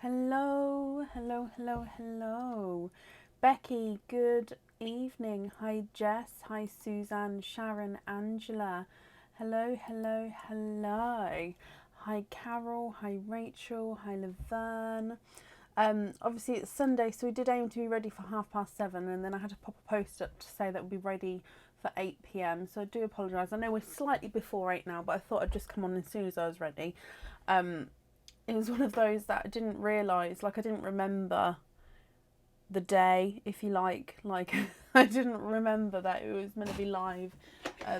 Hello, hello, hello, hello. Becky, good evening. Hi, Jess. Hi, Suzanne, Sharon, Angela. Hello, hello, hello. Hi, Carol. Hi, Rachel. Hi, Laverne. Obviously, it's Sunday, so we did aim to be ready for 7:30, and then I had to pop a post up to say that we'll be ready for 8 p.m. So I do apologise. I know we're slightly before 8 now, but I thought I'd just come on as soon as I was ready. It was one of those that I didn't realise, like I didn't remember the day, if you like I didn't remember that it was meant to be live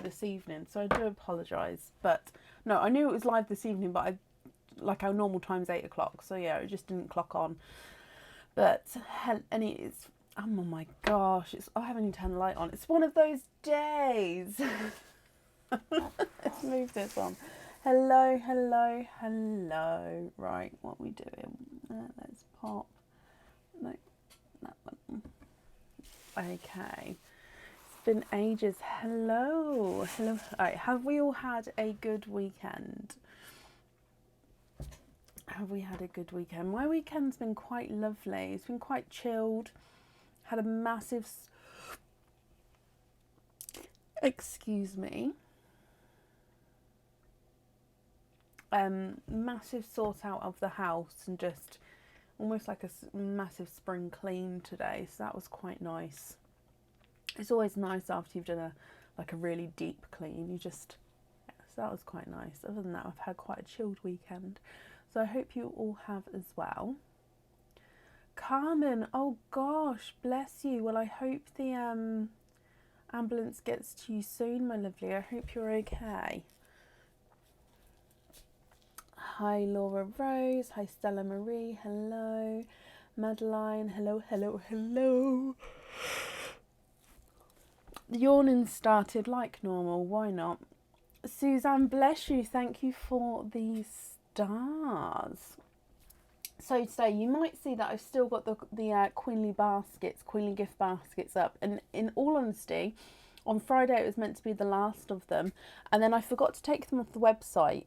this evening, so I do apologise. But no, I knew it was live this evening, but like our normal time's 8 o'clock, so yeah, it just didn't clock on. But and it's, oh my gosh, I haven't even turned the light on. It's one of those days. Let's move this on. Hello, hello, hello. Right, what are we doing? Let's pop. No, that one. Okay. It's been ages. Hello, hello. Right, have we all had a good weekend? Have we had a good weekend? My weekend's been quite lovely. It's been quite chilled. Had a massive... Excuse me. Massive sort out of the house and just almost like a massive spring clean today, so that was quite nice. It's always nice after you've done a really deep clean. So that was quite nice. Other than that, I've had quite a chilled weekend, so I hope you all have as well. Carmen, oh gosh, bless you. Well, I hope the ambulance gets to you soon, my lovely. I hope you're okay. Hi, Laura Rose. Hi, Stella Marie. Hello. Madeline. Hello, hello, hello. The yawning started like normal. Why not? Suzanne, bless you. Thank you for the stars. So today you might see that I've still got the Queenly gift baskets up. And in all honesty, on Friday it was meant to be the last of them. And then I forgot to take them off the website.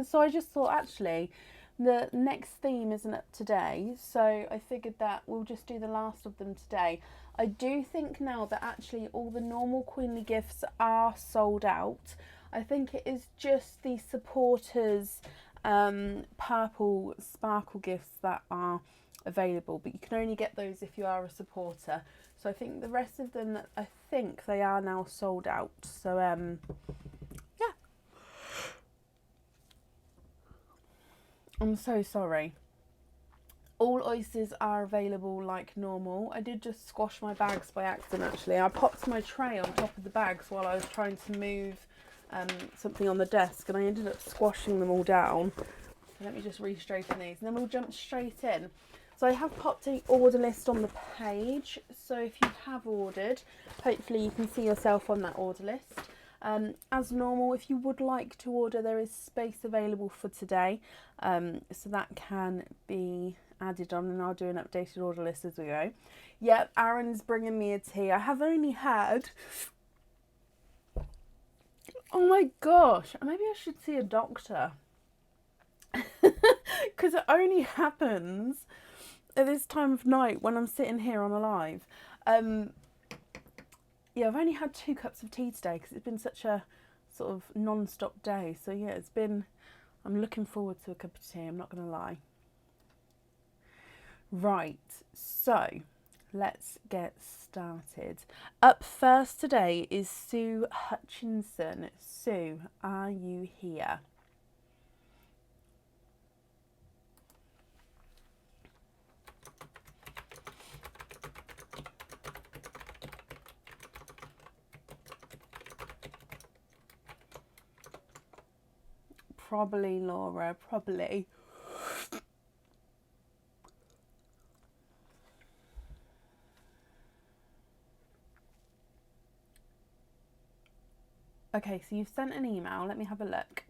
So I just thought, actually, the next theme isn't up today, so I figured that we'll just do the last of them today. I do think now that actually all the normal Queenly gifts are sold out. I think it is just the supporters purple sparkle gifts that are available, but you can only get those if you are a supporter. So I think the rest of them, I think they are now sold out. So yeah. I'm so sorry. All oysters are available like normal. I did just squash my bags by accident, actually. I popped my tray on top of the bags while I was trying to move something on the desk, and I ended up squashing them all down. So let me just re-straighten these, and then we'll jump straight in. So I have popped an order list on the page, so if you have ordered, hopefully you can see yourself on that order list. As normal, if you would like to order, there is space available for today, so that can be added on, and I'll do an updated order list as we go. Yep, Aaron's bringing me a tea. I have only had... Oh my gosh, maybe I should see a doctor. Because it only happens at this time of night when I'm sitting here on a live. Yeah, I've only had 2 cups of tea today because it's been such a sort of non-stop day. So yeah, I'm looking forward to a cup of tea, I'm not going to lie. Right, so let's get started. Up first today is Sue Hutchinson. Sue, are you here? Probably, Laura, probably. Okay, so you've sent an email. Let me have a look.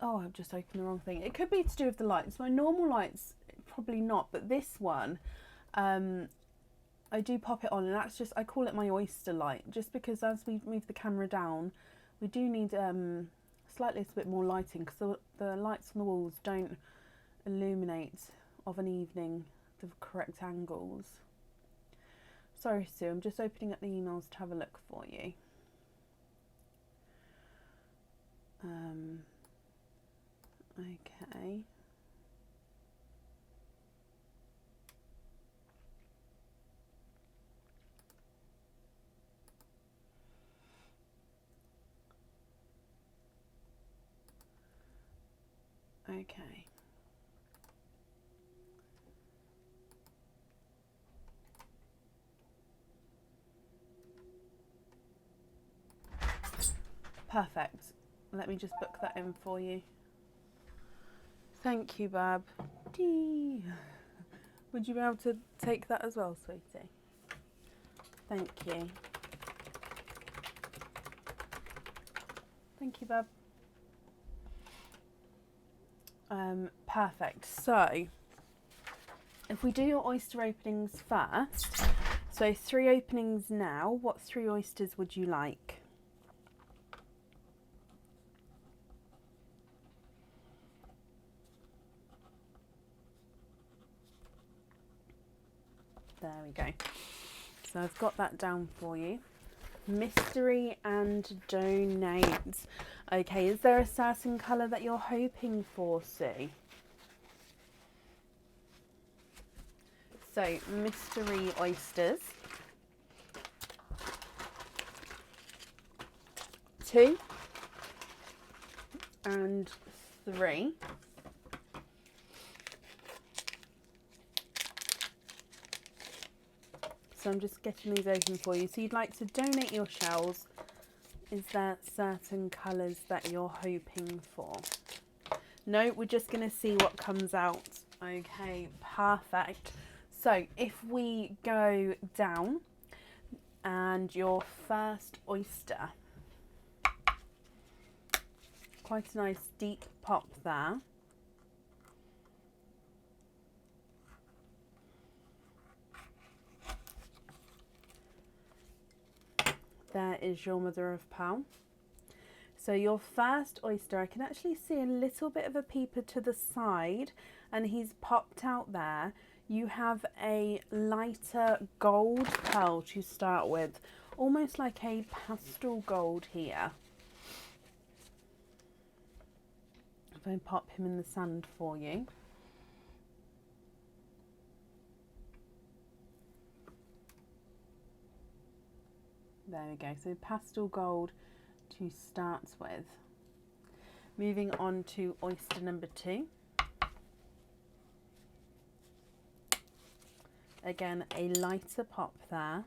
I've just opened the wrong thing. It could be to do with the lights. My normal lights, probably not, but this one, I do pop it on, and that's just, I call it my oyster light, just because as we move the camera down, We do need slightly a bit more lighting because the lights on the walls don't illuminate of an evening the correct angles. Sorry Sue, I'm just opening up the emails to have a look for you. Okay. Okay. Perfect. Let me just book that in for you. Thank you, Bab. Dee. Would you be able to take that as well, sweetie? Thank you. Thank you, Bab. Perfect. So, if we do your oyster openings first, so 3 openings now, what 3 oysters would you like? There we go. So I've got that down for you. Mystery and donate. Okay, is there a certain colour that you're hoping for, Sue? So, mystery oysters. 2 and 3. So I'm just getting these open for you. So you'd like to donate your shells. Is there certain colours that you're hoping for? No, we're just going to see what comes out. Okay, perfect. So if we go down and your first oyster, quite a nice deep pop there. There is your mother of pearl. So your first oyster, I can actually see a little bit of a peeper to the side and he's popped out there. You have a lighter gold pearl to start with, almost like a pastel gold here. If I pop him in the sand for you. There we go, so pastel gold to start with. Moving on to oyster number 2. Again, a lighter pop there.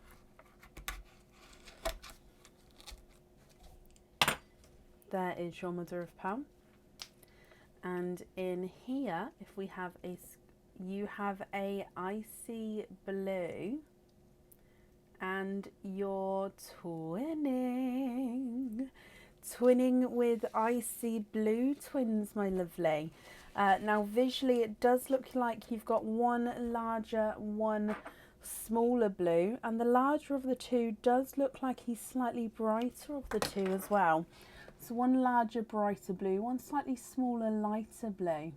There is your mother of pearl. And in here, if we have you have a icy blue. And you're twinning with icy blue twins, my lovely. Now visually it does look like you've got one larger, one smaller blue, and the larger of the two does look like he's slightly brighter of the two as well. So one larger, brighter blue, one slightly smaller, lighter blue.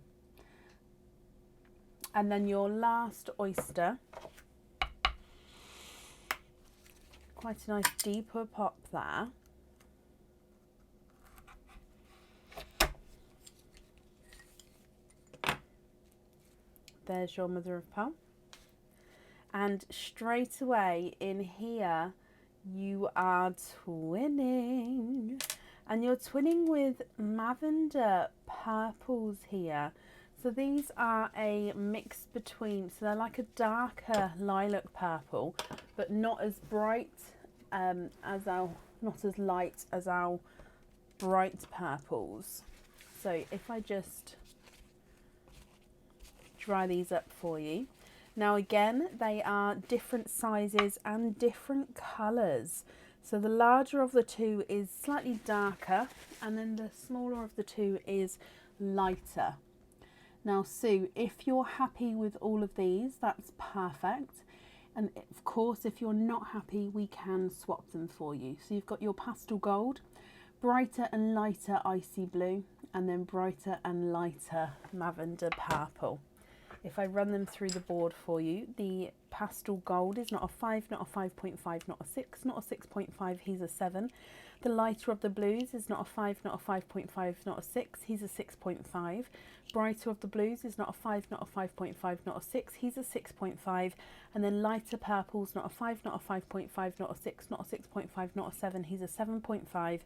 And then your last oyster, quite a nice deeper pop there. There's your mother of pearl. And straight away in here, you are twinning. And you're twinning with Lavender Purples here. So these are a mix between, so they're like a darker lilac purple, but not as bright not as light as our bright purples. So if I just dry these up for you. Now again, they are different sizes and different colours. So the larger of the two is slightly darker, and then the smaller of the two is lighter. Now Sue, if you're happy with all of these, that's perfect. And of course, if you're not happy, we can swap them for you. So you've got your pastel gold brighter and lighter icy blue, and then brighter and lighter lavender purple. If I run them through the board for you, the pastel gold is not a 5, not a 5.5, not a 6, not a 6.5, he's a 7. The lighter of the blues is not a 5, not a 5.5, not a 6, he's a 6.5. Brighter of the blues is not a 5, not a 5.5, not a 6, he's a 6.5. And then lighter purples, not a 5, not a 5.5, not a 6, not a 6.5, not a 7, he's a 7.5.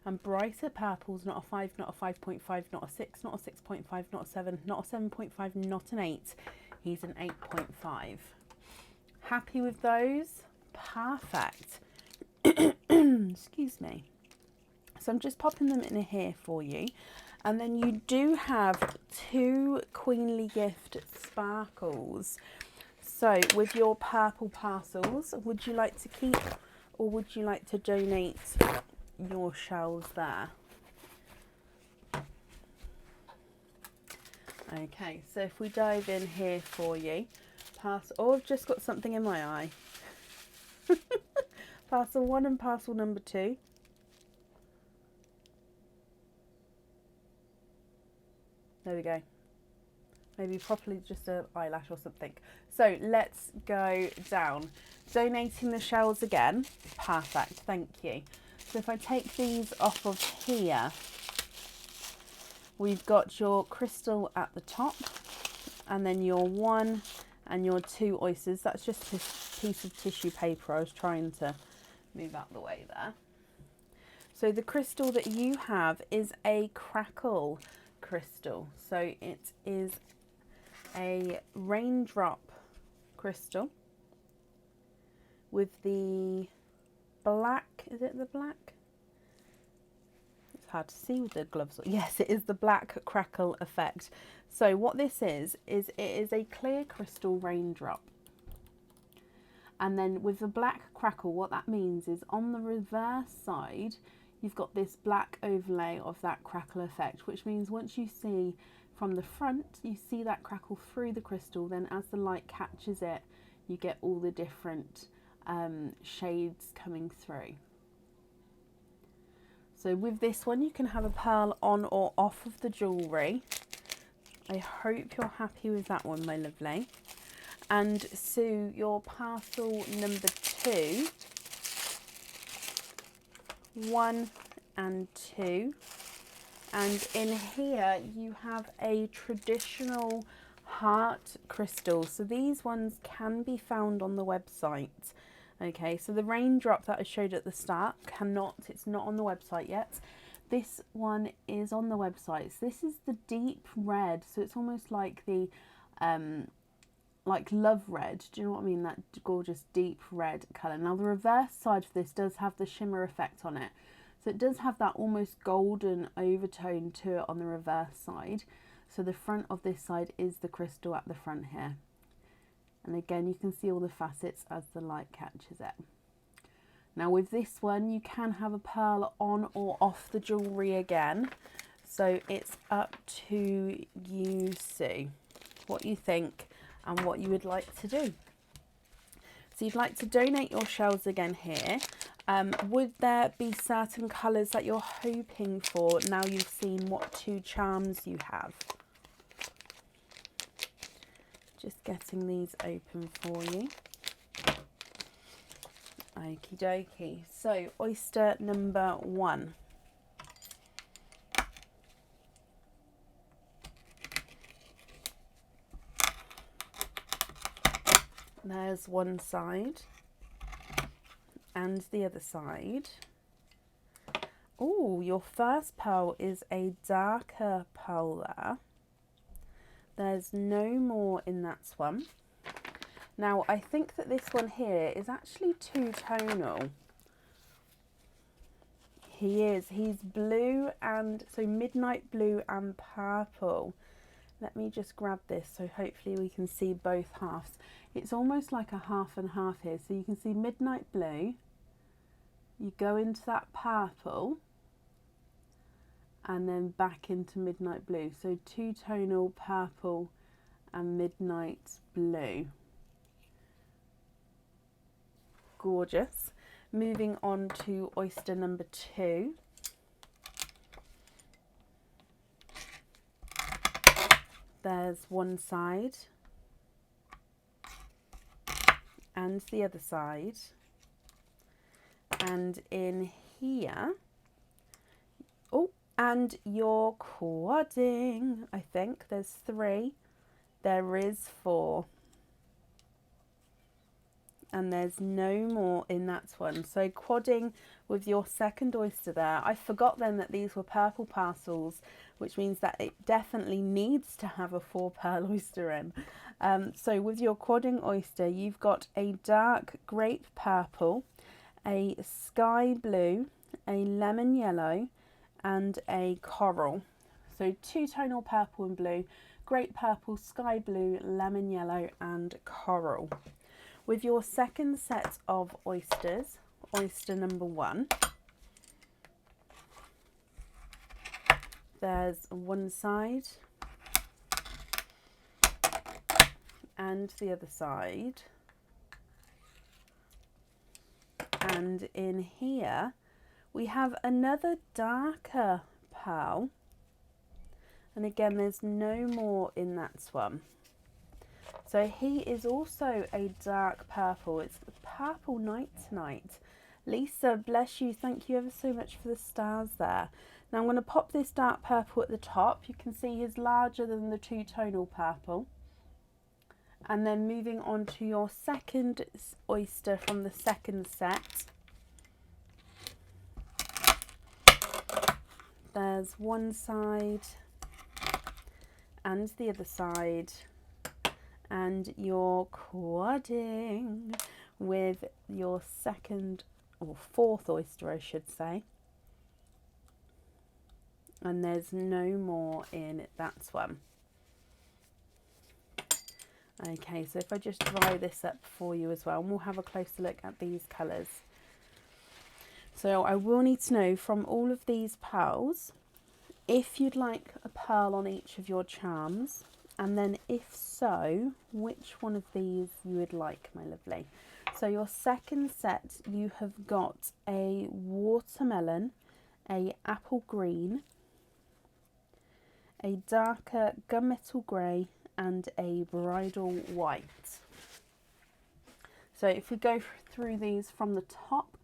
And brighter purples, not a 5, not a 5.5, not a 6, not a 6.5, not a 7, not a 7.5, not an 8, he's an 8.5. Happy with those? Perfect. Excuse me. So I'm just popping them in here for you. And then you do have 2 Queenly Gift sparkles. So with your purple parcels, would you like to keep or would you like to donate your shells there? Okay, so if we dive in here for you, oh, I've just got something in my eye. Parcel 1 and parcel number 2. There we go. Maybe properly just an eyelash or something. So let's go down. Donating the shells again. Perfect, thank you. So if I take these off of here, we've got your crystal at the top, and then your 1 and your 2 oysters. That's just a piece of tissue paper. I was trying to move out the way there. So the crystal that you have is a Crackle Crystal. So it is a Raindrop crystal with the black, is it the black? It's hard to see with the gloves on. Yes, it is the black crackle effect. So what this is it is a clear crystal raindrop. And then with the black crackle, what that means is on the reverse side, you've got this black overlay of that crackle effect, which means once you see from the front, you see that crackle through the crystal, then as the light catches it, you get all the different shades coming through. So with this one, you can have a pearl on or off of the jewellery. I hope you're happy with that one, my lovely. And Sue, your parcel number 2, 1 and 2. And in here you have a traditional heart crystal. So these ones can be found on the website. Okay, so the raindrop that I showed at the start it's not on the website yet. This one is on the website. So this is the deep red. So it's almost like the like love red. Do you know what I mean? That gorgeous deep red colour. Now the reverse side of this does have the shimmer effect on it. So it does have that almost golden overtone to it on the reverse side. So the front of this side is the crystal at the front here. And again, you can see all the facets as the light catches it. Now with this one, you can have a pearl on or off the jewellery again. So it's up to you, Sue, what you think and what you would like to do. So you'd like to donate your shells again here. Would there be certain colours that you're hoping for now you've seen what 2 charms you have? Just getting these open for you. Okie dokie. So oyster number 1. There's one side and the other side. Oh, your first pearl is a darker pearl there. There's no more in that one. Now, I think that this one here is actually 2-tonal. He's blue and, so midnight blue and purple. Let me just grab this so hopefully we can see both halves. It's almost like a half and half here. So you can see midnight blue. You go into that purple and then back into midnight blue. So 2-tonal purple and midnight blue. Gorgeous. Moving on to oyster number 2. There's one side and the other side. And in here, oh, and you're quadding. I think there's 3. There is 4. And there's no more in that one. So quadding with your second oyster there. I forgot then that these were purple parcels, which means that it definitely needs to have a 4 pearl oyster in. So with your quadding oyster, you've got a dark grape purple, a sky blue, a lemon yellow, and a coral. So 2-tonal purple and blue, grape purple, sky blue, lemon yellow, and coral. With your second set of oysters, oyster number 1, there's one side and the other side. And in here we have another darker pearl. And again, there's no more in that one. So he is also a dark purple. It's Purple Night Tonight. Lisa, bless you. Thank you ever so much for the stars there. Now I'm going to pop this dark purple at the top. You can see he's larger than the 2-tonal purple. And then moving on to your second oyster from the second set. There's one side and the other side. And you're quadding with your second or fourth oyster, I should say. And there's no more in that one. Okay, so if I just dry this up for you as well, and we'll have a closer look at these colours. So I will need to know from all of these pearls if you'd like a pearl on each of your charms. And then if so, which one of these you would like, my lovely. So your second set, you have got a watermelon, a apple green, a darker gunmetal grey, and a bridal white. So if we go through these from the top,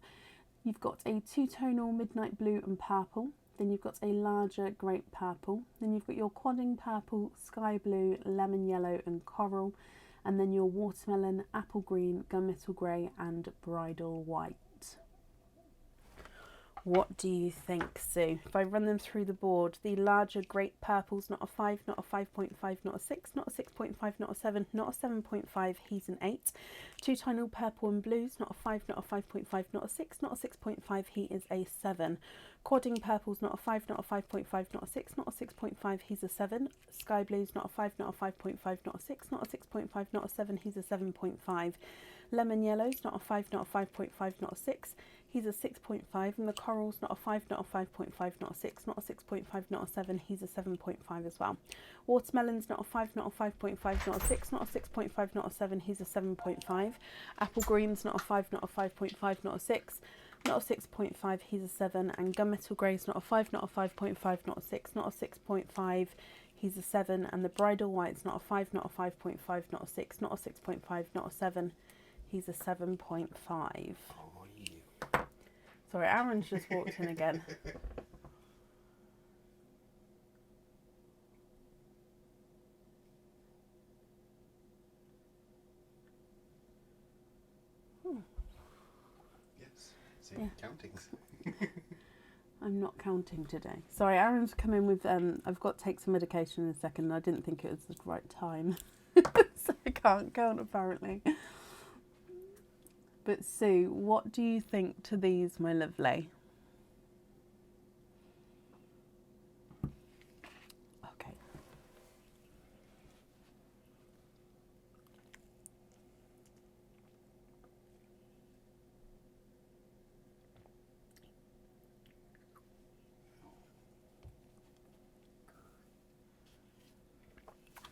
you've got a 2-tonal midnight blue and purple. Then you've got a larger grape purple. Then you've got your quadding purple, sky blue, lemon yellow and coral. And then your watermelon, apple green, gunmetal grey and bridal white. What do you think, Sue? If I run them through the board, the larger grape purple's not a 5, not a 5.5, not a 6, not a 6.5, not a 7, not a 7.5, he's an 8. 2-tonal purple and blues, not a 5, not a 5.5, not a 6, not a 6.5, he is a 7. Quadding purple's not a 5, not a 5.5, not a 6, not a 6.5, he's a 7. Sky blue's not a 5, not a 5.5, not a 6, not a 6.5, not a 7, he's a 7.5. Lemon yellow's not a 5, not a 5.5, not a 6, he's a 6.5. And the coral's not a 5, not a 5.5, not a 6, not a 6.5, not a 7, he's a 7.5 as well. Watermelon's not a 5, not a 5.5, not a 6, not a 6.5, not a 7, he's a 7.5. Apple green's not a 5, not a 5.5, not a 6, not a 6.5, he's a 7. And gunmetal grey's not a 5, not a 5.5, not a 6, not a 6.5, he's a 7. And the bridal white's not a 5, not a 5.5, not a 6, not a 6.5, not a 7, he's a 7.5. Sorry, Aaron's just walked in again. Yes, same countings. I'm not counting today. Sorry, Aaron's come in with, I've got to take some medication in a second and I didn't think it was the right time. So I can't count apparently. But Sue, what do you think to these, my lovely? Okay.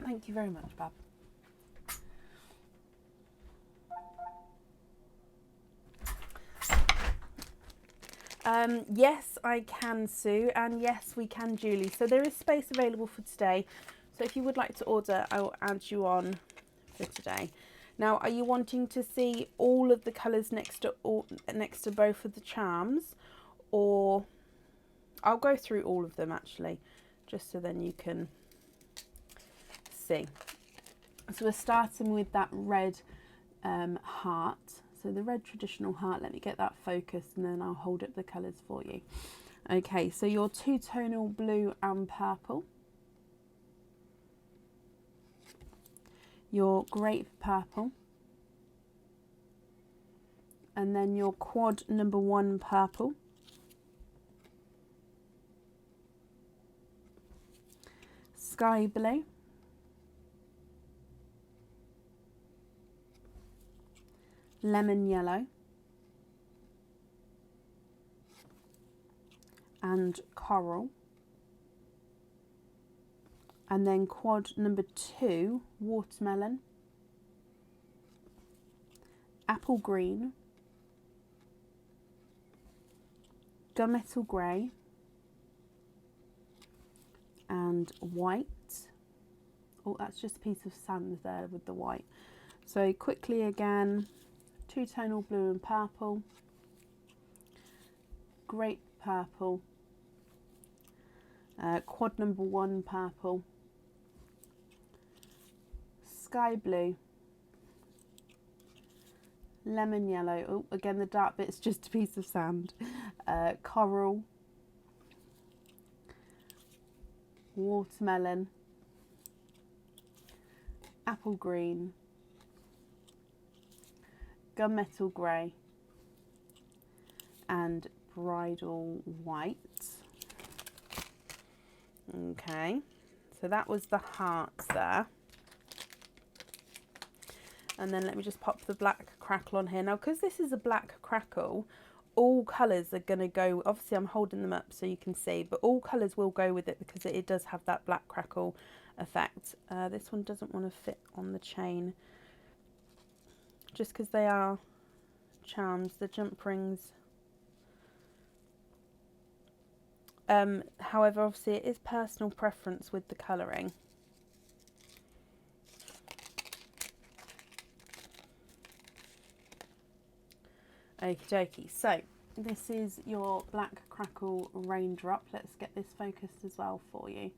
Thank you very much, Bab. Yes, I can, Sue, and yes, we can, Julie. So there is space available for today. So if you would like to order, I will add you on for today. Now, are you wanting to see all of the colours next to both of the charms, or I'll go through all of them actually, just so then you can see. So we're starting with that red heart. So the red traditional heart, let me get that focused and then I'll hold up the colours for you. Okay, so your two-tonal blue and purple, your grape purple, and then your quad number 1 purple, sky blue, lemon yellow, and coral, and then quad number 2 watermelon, apple green, gunmetal grey, and white. Oh, that's just a piece of sand there with the white. So quickly again, two-tonal blue and purple, grape purple, quad number 1 purple, sky blue, lemon yellow, oh again the dark bit's just a piece of sand, coral, watermelon, apple green, gunmetal grey, and bridal white. Okay, so that was the hearts there. And then let me just pop the black crackle on here. Now, because this is a black crackle, all colours are going to go, obviously I'm holding them up so you can see, but all colours will go with it because it does have that black crackle effect. This one doesn't want to fit on the chain, just because they are charms, the jump rings. However, obviously it is personal preference with the colouring. Okie dokie, so this is your black crackle raindrop. Let's get this focused as well for you.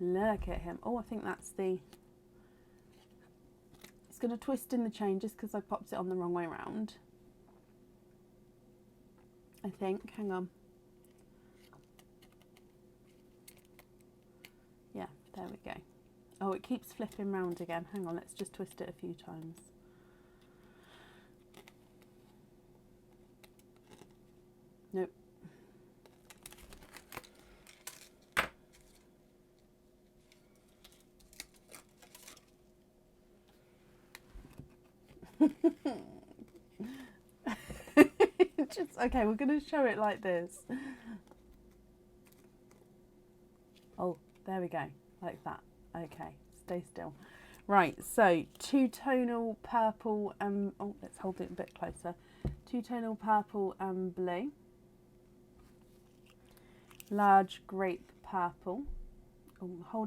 Look at him. Oh, I think that's the... It's going to twist in the chain just because I popped it on the wrong way around. I think. Hang on. Yeah, there we go. Oh, it keeps flipping round again. Hang on, let's just twist it a few times. Nope. Just, okay, we're going to show it like this. Oh, there we go, like that. Okay, stay still. Right, so two-tonal purple and, oh, let's hold it a bit closer. Two-tonal purple and blue. Large grape purple. Oh,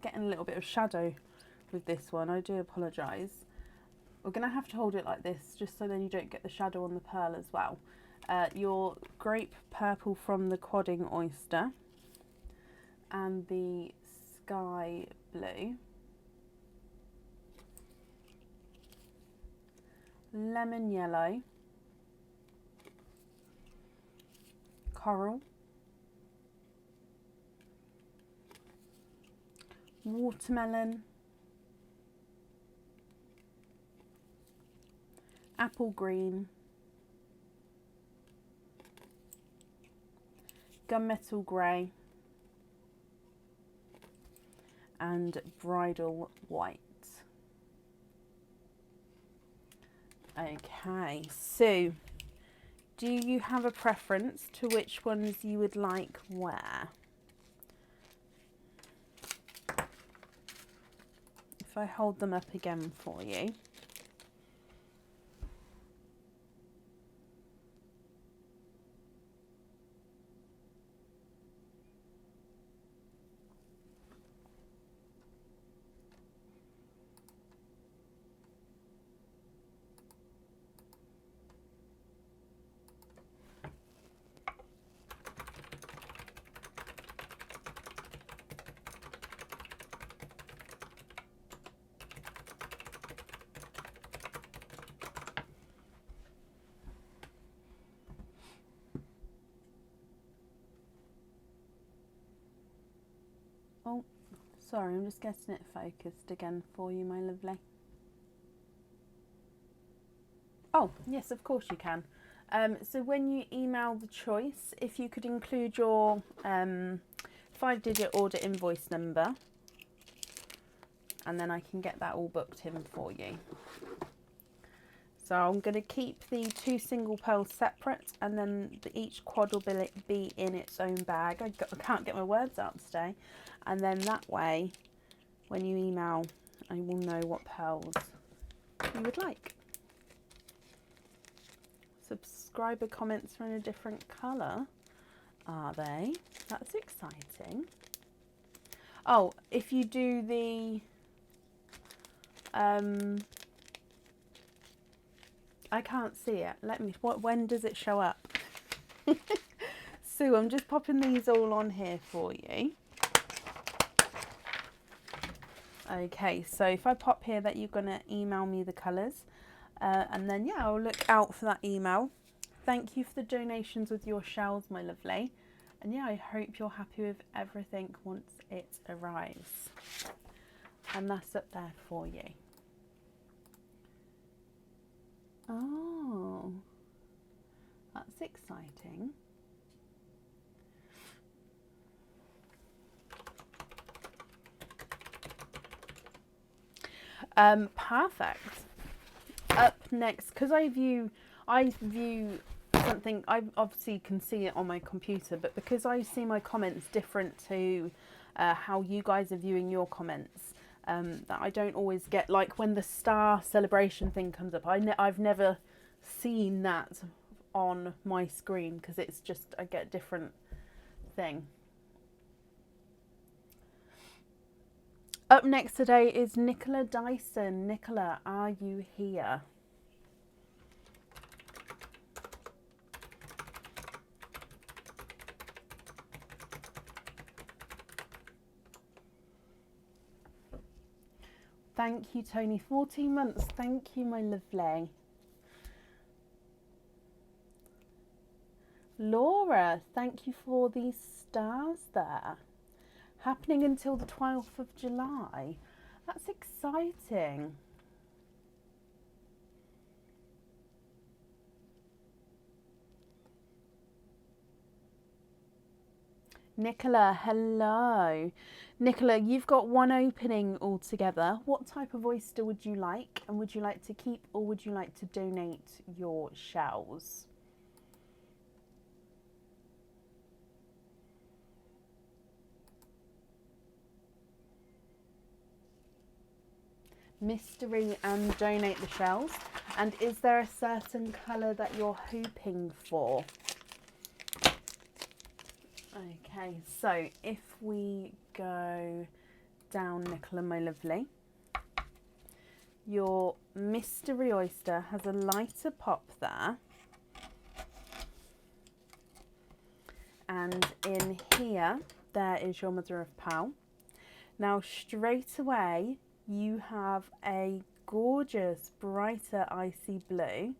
getting a little bit of shadow with this one. I do apologise. We're going to have to hold it like this just so then you don't get the shadow on the pearl as well. Your grape purple from the quadding oyster and the sky blue. Lemon yellow. Coral. Watermelon. Apple green, gunmetal grey, and bridal white. Okay, so do you have a preference to which ones you would like where? If I hold them up again for you. Oh, sorry, I'm just getting it focused again for you, my lovely. Oh, yes, of course you can. So when you email the choice, if you could include your 5-digit order invoice number, and then I can get that all booked in for you. So I'm going to keep the 2 single pearls separate, and then each quad will be in its own bag. I can't get my words out today. And then that way, when you email, I will know what pearls you would like. Subscriber comments are in a different colour, are they? That's exciting. Oh, if you do the I can't see it. When does it show up? Sue, I'm just popping these all on here for you. Okay, so if I pop here that you're going to email me the colours, and then yeah, I'll look out for that email. Thank you for the donations with your shells, my lovely. And yeah, I hope you're happy with everything once it arrives. And that's up there for you. Oh, that's exciting. Perfect. Up next, because I view something, I obviously can see it on my computer, but because I see my comments different to how you guys are viewing your comments, that I don't always get, like when the star celebration thing comes up, I've never seen that on my screen because it's just, I get a different thing. Up next today is Nicola Dyson. Nicola, are you here? Thank you, Tony. 14 months. Thank you, my lovely. Laura, thank you for these stars there. Happening until the 12th of July. That's exciting. Nicola, hello. Nicola, you've got 1 opening altogether. What type of oyster would you like? And would you like to keep or would you like to donate your shells? Mystery and donate the shells. And is there a certain colour that you're hoping for? Okay, so if we go down, Nicola, my lovely, your mystery oyster has a lighter pop there. And in here, there is your mother of pearl. Now, straight away, you have a gorgeous, brighter, icy blue.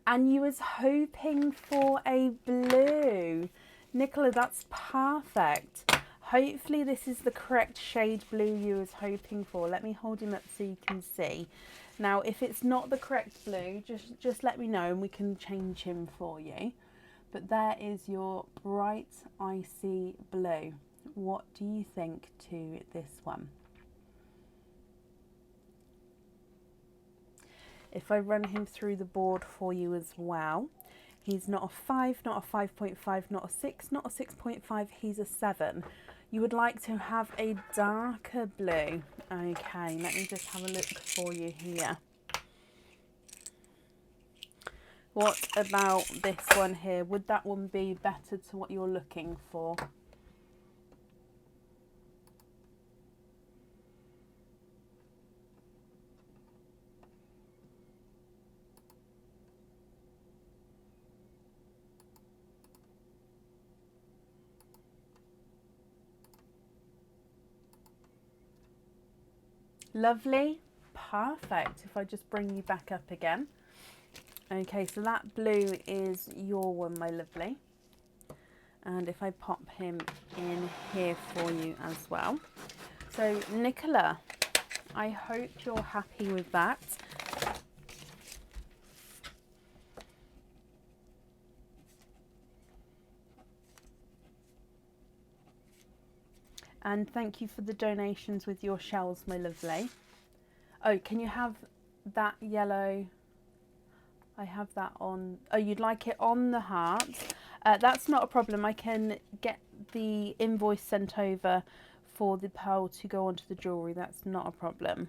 And you was hoping for a blue. Nicola, that's perfect. Hopefully this is the correct shade blue you was hoping for. Let me hold him up so you can see. Now, if it's not the correct blue, just let me know and we can change him for you. But there is your bright, icy blue. What do you think to this one? If I run him through the board for you as well, he's not a 5, not a 5.5, not a 6, not a 6.5, he's a 7. You would like to have a darker blue. Okay, let me just have a look for you here. What about this one here? Would that one be better to what you're looking for? Lovely, perfect. If I just bring you back up again. Okay, so that blue is your one, my lovely. And if I pop him in here for you as well. So Nicola, I hope you're happy with that. And thank you for the donations with your shells, my lovely. Oh, can you have that yellow? I have that on. Oh, you'd like it on the heart? That's not a problem. I can get the invoice sent over for the pearl to go onto the jewellery. That's not a problem.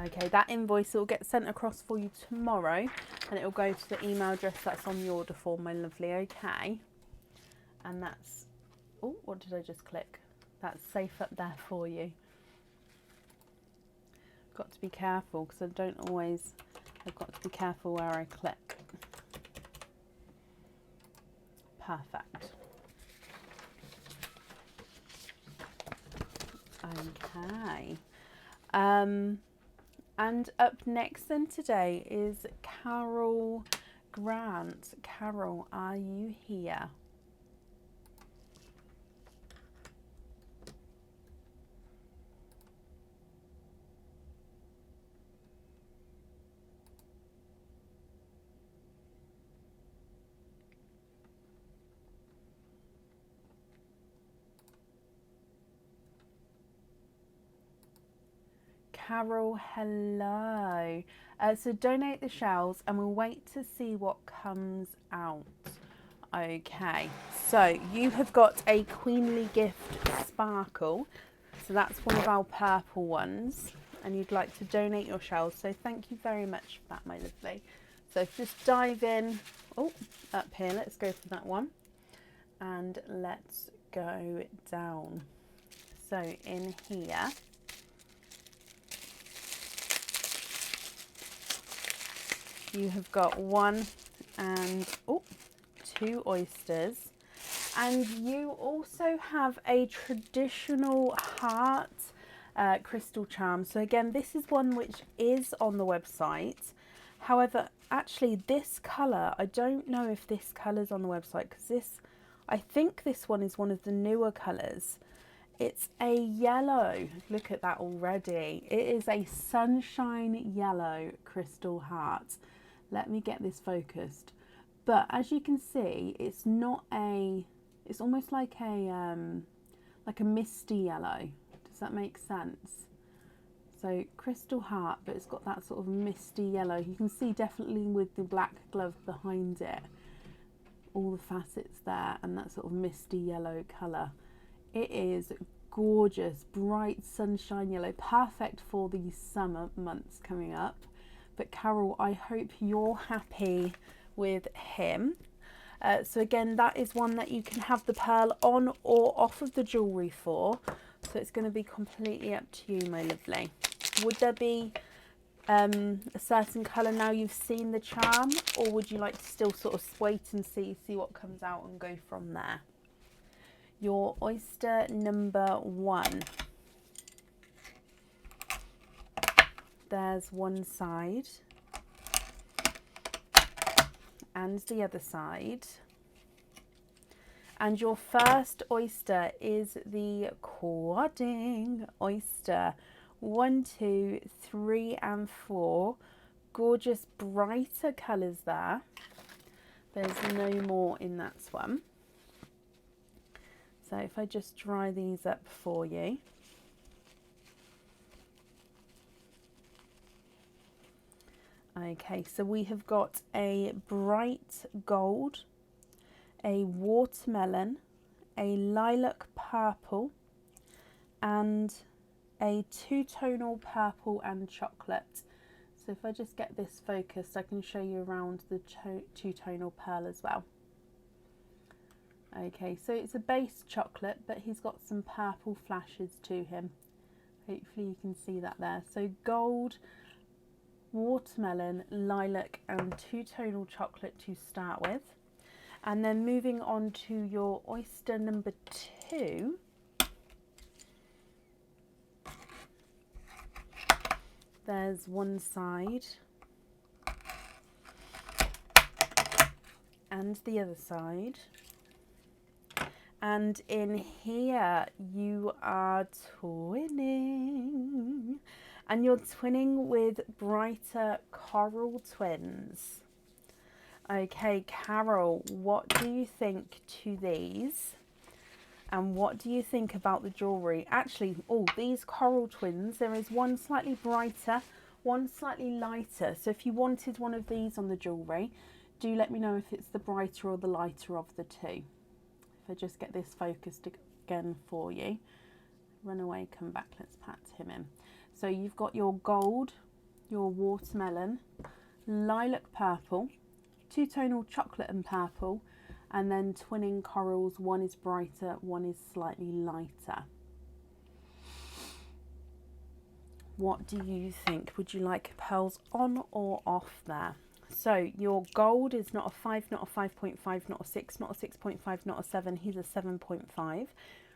Okay, that invoice will get sent across for you tomorrow, and it will go to the email address that's on the order form, my lovely. Okay, and that's, oh, what did I just click? That's safe up there for you. Got to be careful because I don't always, I've got to be careful where I click. Perfect. Okay. And up next then today is Carol Grant. Carol, are you here? Carol, hello. So donate the shells and we'll wait to see what comes out. Okay, so you have got a Queenly Gift Sparkle. So that's one of our purple ones. And you'd like to donate your shells. So thank you very much for that, my lovely. So just dive in. Oh, up here. Let's go for that one. And let's go down. So in here, you have got 1 and 2 oysters, and you also have a traditional heart crystal charm. So again, this is one which is on the website. However, actually this colour, I don't know if this colour's on the website, because this, I think this one is one of the newer colours. It's a yellow. Look at that already. It is a sunshine yellow crystal heart. Let me get this focused. But as you can see, it's not a, it's almost like a misty yellow. Does that make sense? So crystal heart, but it's got that sort of misty yellow. You can see definitely with the black glove behind it, all the facets there and that sort of misty yellow colour. It is gorgeous, bright sunshine yellow, perfect for the summer months coming up. But Carol, I hope you're happy with him. So again, that is one that you can have the pearl on or off of the jewellery for. So it's going to be completely up to you, my lovely. Would there be a certain colour now you've seen the charm, or would you like to still sort of wait and see what comes out and go from there? Your oyster number 1. There's one side and the other side. And your first oyster is the quadding oyster. 1, 2, 3 and 4. Gorgeous brighter colours there. There's no more in that one. So if I just dry these up for you. Okay, so we have got a bright gold, a watermelon, a lilac purple, and a two-tonal purple and chocolate. So if I just get this focused, I can show you around the two-tonal pearl as well. Okay, so it's a base chocolate, but he's got some purple flashes to him. Hopefully you can see that there. So gold, watermelon, lilac and two-tonal chocolate to start with. And then moving on to your oyster number 2. There's one side and the other side. And in here you are twinning, and you're twinning with Brighter Coral Twins. Okay, Carol, what do you think to these? And what do you think about the jewellery? Actually, these Coral Twins, there is one slightly brighter, one slightly lighter. So if you wanted one of these on the jewellery, do let me know if it's the brighter or the lighter of the two. If I just get this focused again for you. Run away, come back, let's pat him in. So you've got your gold, your watermelon, lilac purple, two-tonal chocolate and purple, and then twinning corals. One is brighter, one is slightly lighter. What do you think? Would you like pearls on or off there? So your gold is not a 5, not a 5.5, not a 6, not a 6.5, not a 7. He's a 7.5.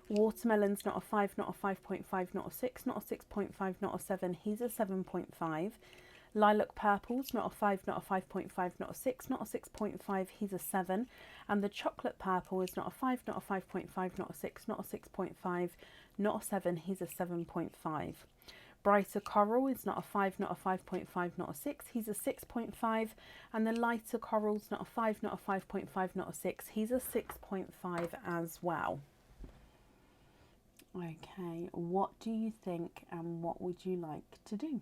Watermelon's not a 5, not a 5.5, not a 6, not a 6.5, not a 7. He's a 7.5. Lilac purple's not a 5, not a 5.5, not a 6, not a 6.5. He's a 7. And the chocolate purple is not a 5, not a 5.5, not a 6, not a 6.5, not a 7. He's a 7.5. Brighter coral is not a 5, not a 5.5, not a 6. He's a 6.5. And the lighter coral's not a 5, not a 5.5, not a 6. He's a 6.5 as well. Okay, what do you think and what would you like to do?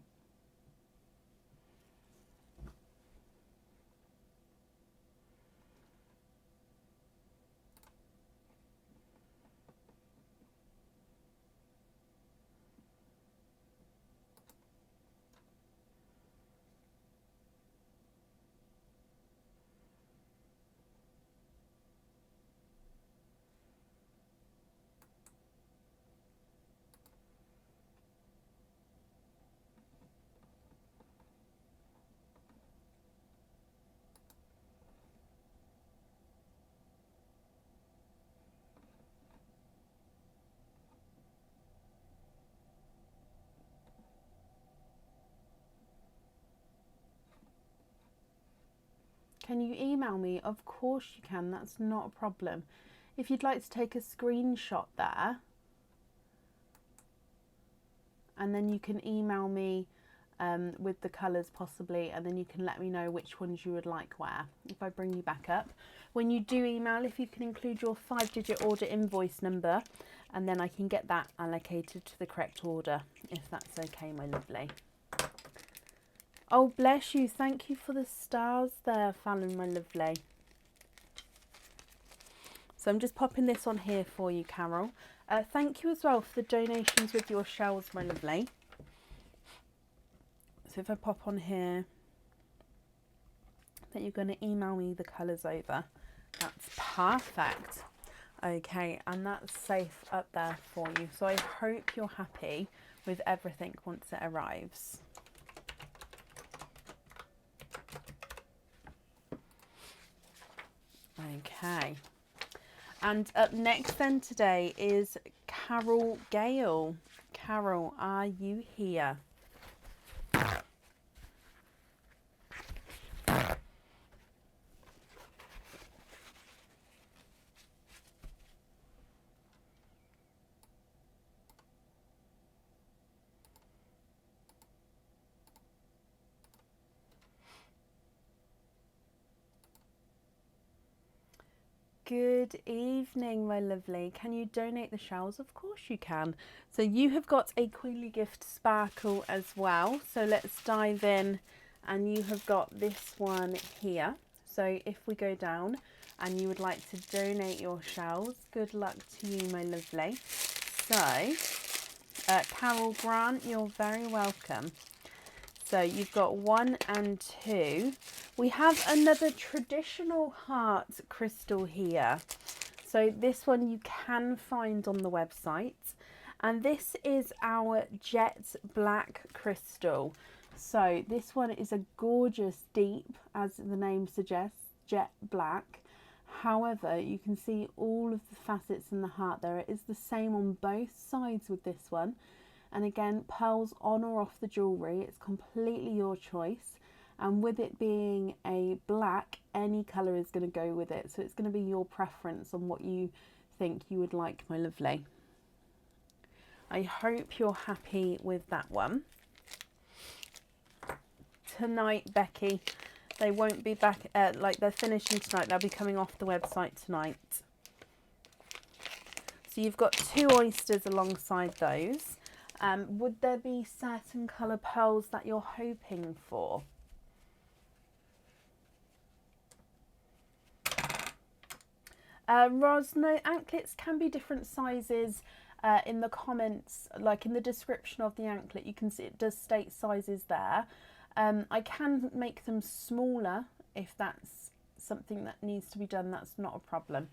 Can you email me? Of course you can, that's not a problem. If you'd like to take a screenshot there, and then you can email me with the colours possibly, and then you can let me know which ones you would like where. If I bring you back up. When you do email, if you can include your 5-digit order invoice number, and then I can get that allocated to the correct order, if that's okay, my lovely. Oh, bless you. Thank you for the stars there, Fallon, my lovely. So I'm just popping this on here for you, Carol. Thank you as well for the donations with your shells, my lovely. So if I pop on here that you're going to email me the colours over, that's perfect. Okay, and that's safe up there for you. So I hope you're happy with everything once it arrives. Okay, and up next then today is Carol Gale. Carol, are you here? Good evening, my lovely. Can you donate the shells? Of course you can. So you have got a Queenly Gift Sparkle as well. So let's dive in, and you have got this one here. So if we go down and you would like to donate your shells, good luck to you, my lovely. So Carol Grant, you're very welcome. So you've got 1 and 2. We have another traditional heart crystal here. So this one you can find on the website. And this is our jet black crystal. So this one is a gorgeous deep, as the name suggests, jet black. However, you can see all of the facets in the heart there. It is the same on both sides with this one. And again, pearls on or off the jewellery, it's completely your choice. and with it being a black, any colour is going to go with it, so it's going to be your preference on what you think you would like, my lovely. I hope you're happy with that one. Tonight, Becky, they won't be back, like they're finishing tonight, they'll be coming off the website tonight. So you've got 2 oysters alongside those. Would there be certain colour pearls that you're hoping for? Ros, no, anklets can be different sizes. In the comments, like in the description of the anklet, you can see it does state sizes there. I can make them smaller if that's something that needs to be done. That's not a problem.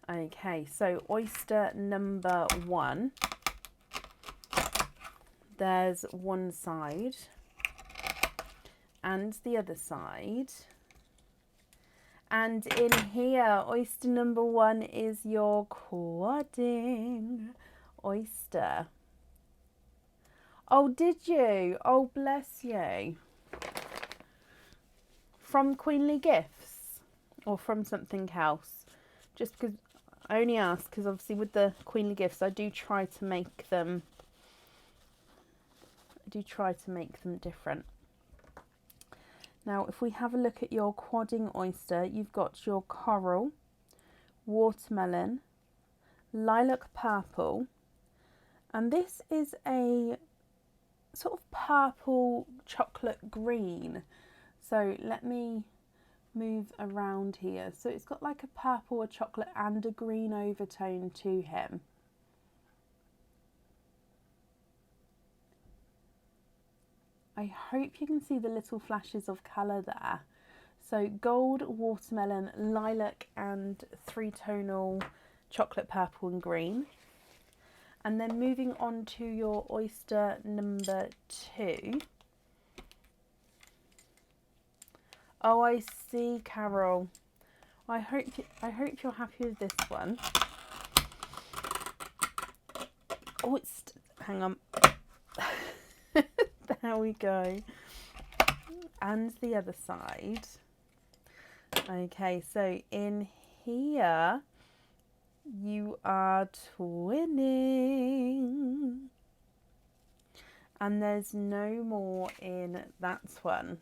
Okay, so oyster number 1. There's one side and the other side. And in here, oyster number 1 is your quadding oyster. Oh, did you? Oh, bless you. From Queenly Gifts or from something else? Just because I only ask because obviously with the Queenly Gifts, I do try to make them different. Now, if we have a look at your quadding oyster, you've got your coral, watermelon, lilac purple, and this is a sort of purple chocolate green. So let me move around here. So it's got like a purple, a chocolate and a green overtone to him. I hope you can see the little flashes of colour there. So gold, watermelon, lilac and 3-tonal chocolate, purple and green. And then moving on to your oyster number 2. Oh, I see, Carol. I hope you're happy with this one. Oh, hang on. There we go. And the other side. Okay, so in here you are twinning. And there's no more in that one.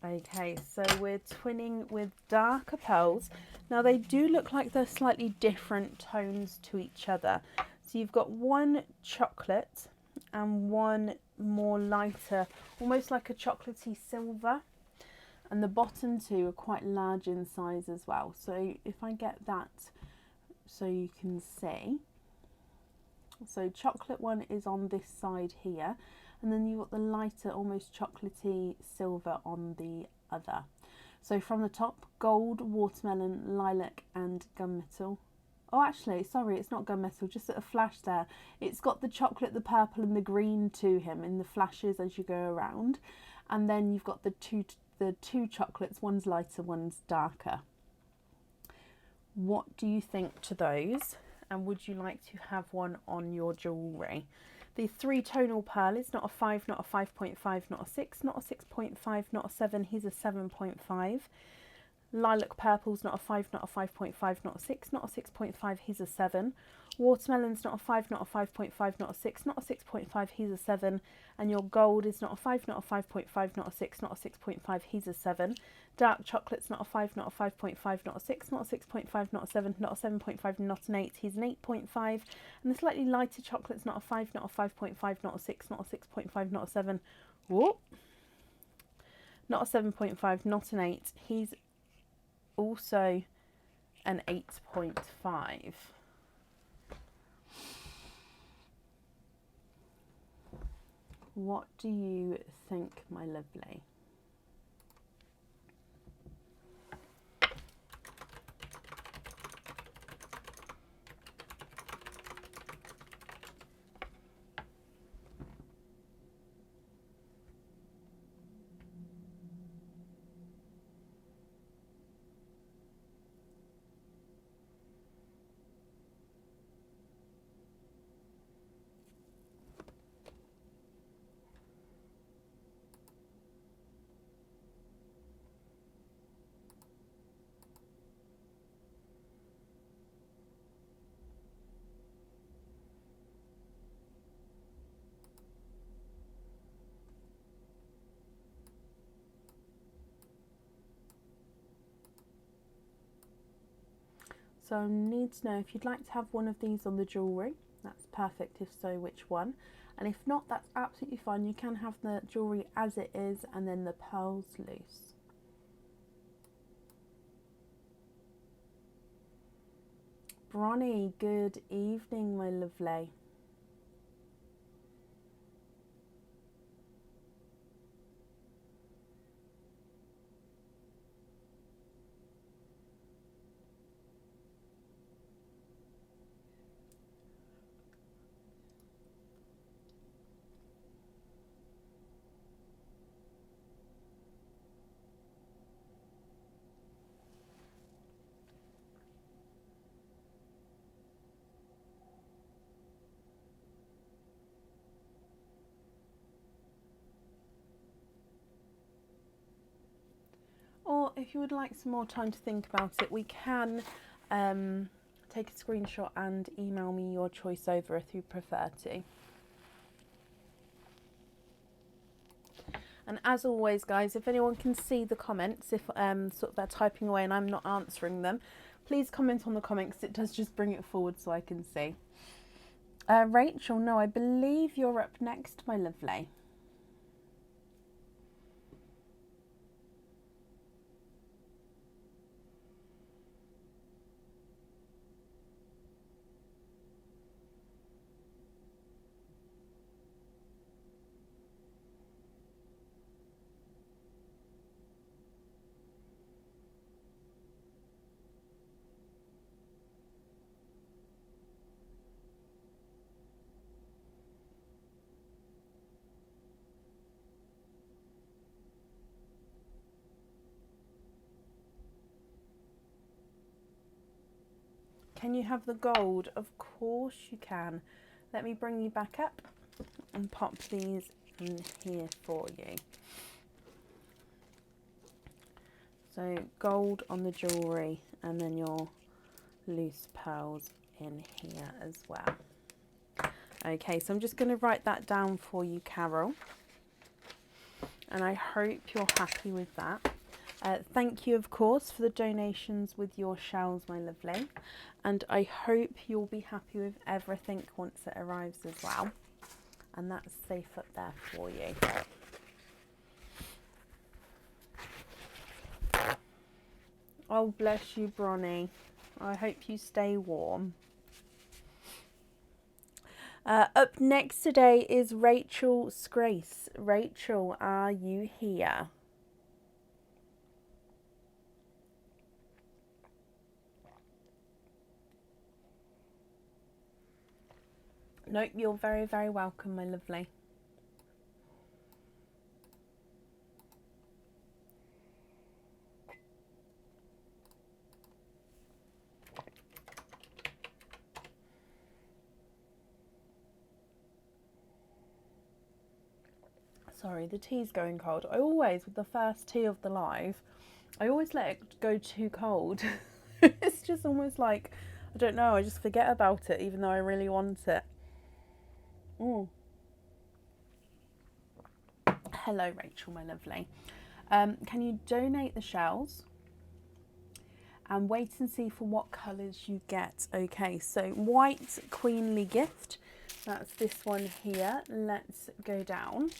Okay, so we're twinning with darker pearls. Now they do look like they're slightly different tones to each other. So you've got one chocolate and one more lighter, almost like a chocolatey silver. And the bottom 2 are quite large in size as well. So if I get that so you can see. So chocolate one is on this side here. And then you've got the lighter, almost chocolatey silver on the other. So from the top, gold, watermelon, lilac and gunmetal. Oh, actually, sorry, it's not gunmetal, just a flash there. It's got the chocolate, the purple and the green to him in the flashes as you go around. And then you've got the two chocolates, one's lighter, one's darker. What do you think to those? And would you like to have one on your jewellery? The 3-tonal pearl is not a 5, not a 5.5, not a 6, not a 6.5, not a 7. He's a 7.5. Lilac purple's not a 5, not a 5.5, not a 6, not a 6.5. He's a 7. Watermelon's not a 5, not a 5.5, not a 6, not a 6.5. He's a 7. And your gold is not a 5, not a 5.5, not a 6, not a 6.5. He's a 7. Dark chocolate's not a 5, not a 5.5, not a 6, not a 6.5, not a 7, not a 7.5, not an 8. He's an 8.5. And the slightly lighter chocolate's not a 5, not a 5.5, not a 6, not a 6.5, not a 7. Whoop. Not a 7.5, not an 8. He's also an 8.5. What do you think, my lovely? So I need to know if you'd like to have one of these on the jewellery. That's perfect. If so, which one? And if not, that's absolutely fine. You can have the jewellery as it is and then the pearls loose. Bronnie, good evening, my lovely. Or if you would like some more time to think about it, we can take a screenshot and email me your choice over if you prefer to. And as always, guys, if anyone can see the comments, if sort of they're typing away and I'm not answering them, please comment on the comments. It does just bring it forward so I can see. Rachel, no, I believe you're up next, my lovely. Can you have the gold? Of course you can. Let me bring you back up and pop these in here for you. So gold on the jewellery and then your loose pearls in here as well. Okay, so I'm just going to write that down for you, Carol. And I hope you're happy with that. Thank you, of course, for the donations with your shells, my lovely. And I hope you'll be happy with everything once it arrives as well. And that's safe up there for you. Oh, bless you, Bronnie. I hope you stay warm. Up next today is Rachel Scrace. Rachel, are you here? Nope, you're very, very welcome, my lovely. Sorry, the tea's going cold. I always, with the first tea of the live, I always let it go too cold. It's just almost like, I don't know, I just forget about it even though I really want it. Hello, Rachel, my lovely. Can you donate the shells? And wait and see for what colours you get. Okay, so white queenly gift. That's this one here. Let's go down.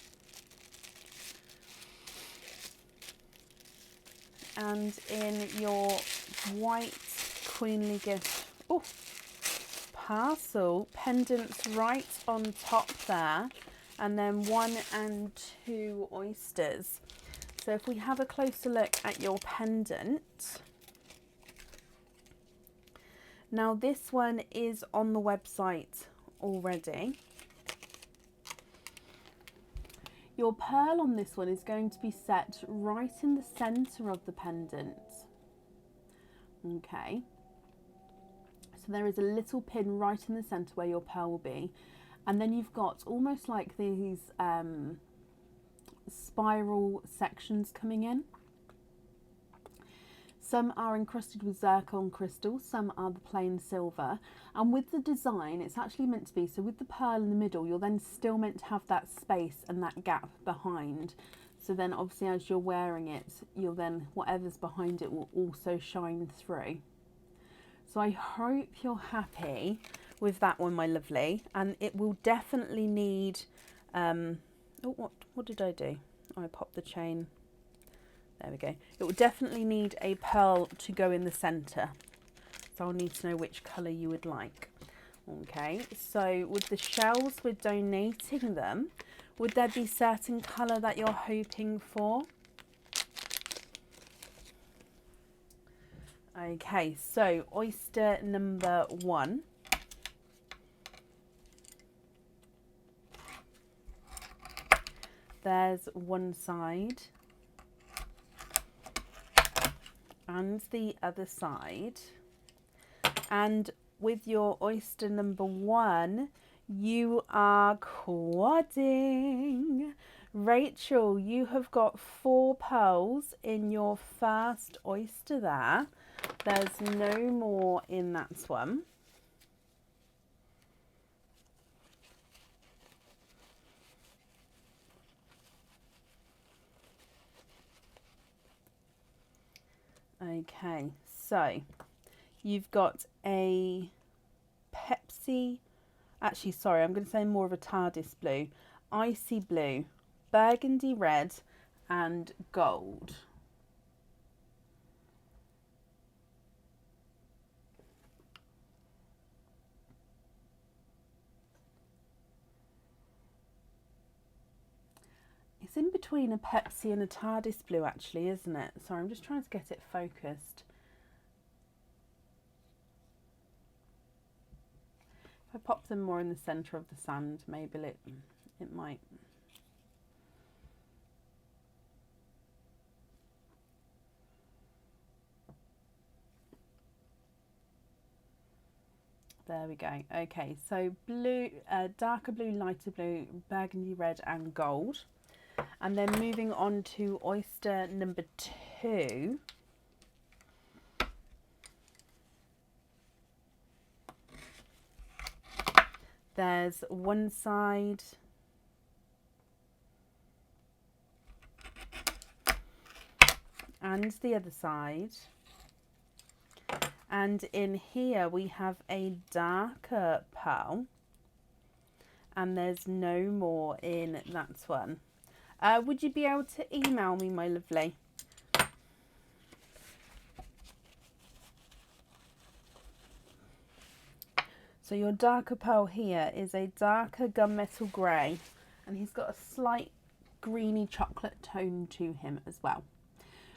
And in your white queenly gift, parcel, pendants right on top there, and then 1 and 2 oysters. So if we have a closer look at your pendant, now this one is on the website already. Your pearl on this one is going to be set right in the centre of the pendant. Okay. So there is a little pin right in the centre where your pearl will be. And then you've got almost like these spiral sections coming in. Some are encrusted with zircon crystal, some are the plain silver. And with the design, it's actually meant to be, so with the pearl in the middle, you're then still meant to have that space and that gap behind. So then obviously as you're wearing it, you'll then, whatever's behind it will also shine through. So I hope you're happy with that one, my lovely. And it will definitely need, oh, what did I do? I popped the chain. There we go. It will definitely need a pearl to go in the centre. So I'll need to know which colour you would like. Okay, so with the shells, we're donating them. Would there be certain colour that you're hoping for? Okay, so oyster number 1. There's one side. And the other side. And with your oyster number 1, you are quadding. Rachel, you have got 4 pearls in your first oyster there. There's no more in that one. Okay, so you've got a Pepsi, actually sorry, I'm going to say more of a TARDIS blue, icy blue, burgundy red and gold. It's in between a Pepsi and a TARDIS blue actually, isn't it? Sorry, I'm just trying to get it focused. If I pop them more in the centre of the sand, maybe it might. There we go. Okay, so blue, darker blue, lighter blue, burgundy red and gold. And then moving on to oyster number 2. There's one side and the other side. And in here we have a darker pearl. And there's no more in that one. Would you be able to email me, my lovely? So your darker pearl here is a darker gunmetal grey, and he's got a slight greeny chocolate tone to him as well.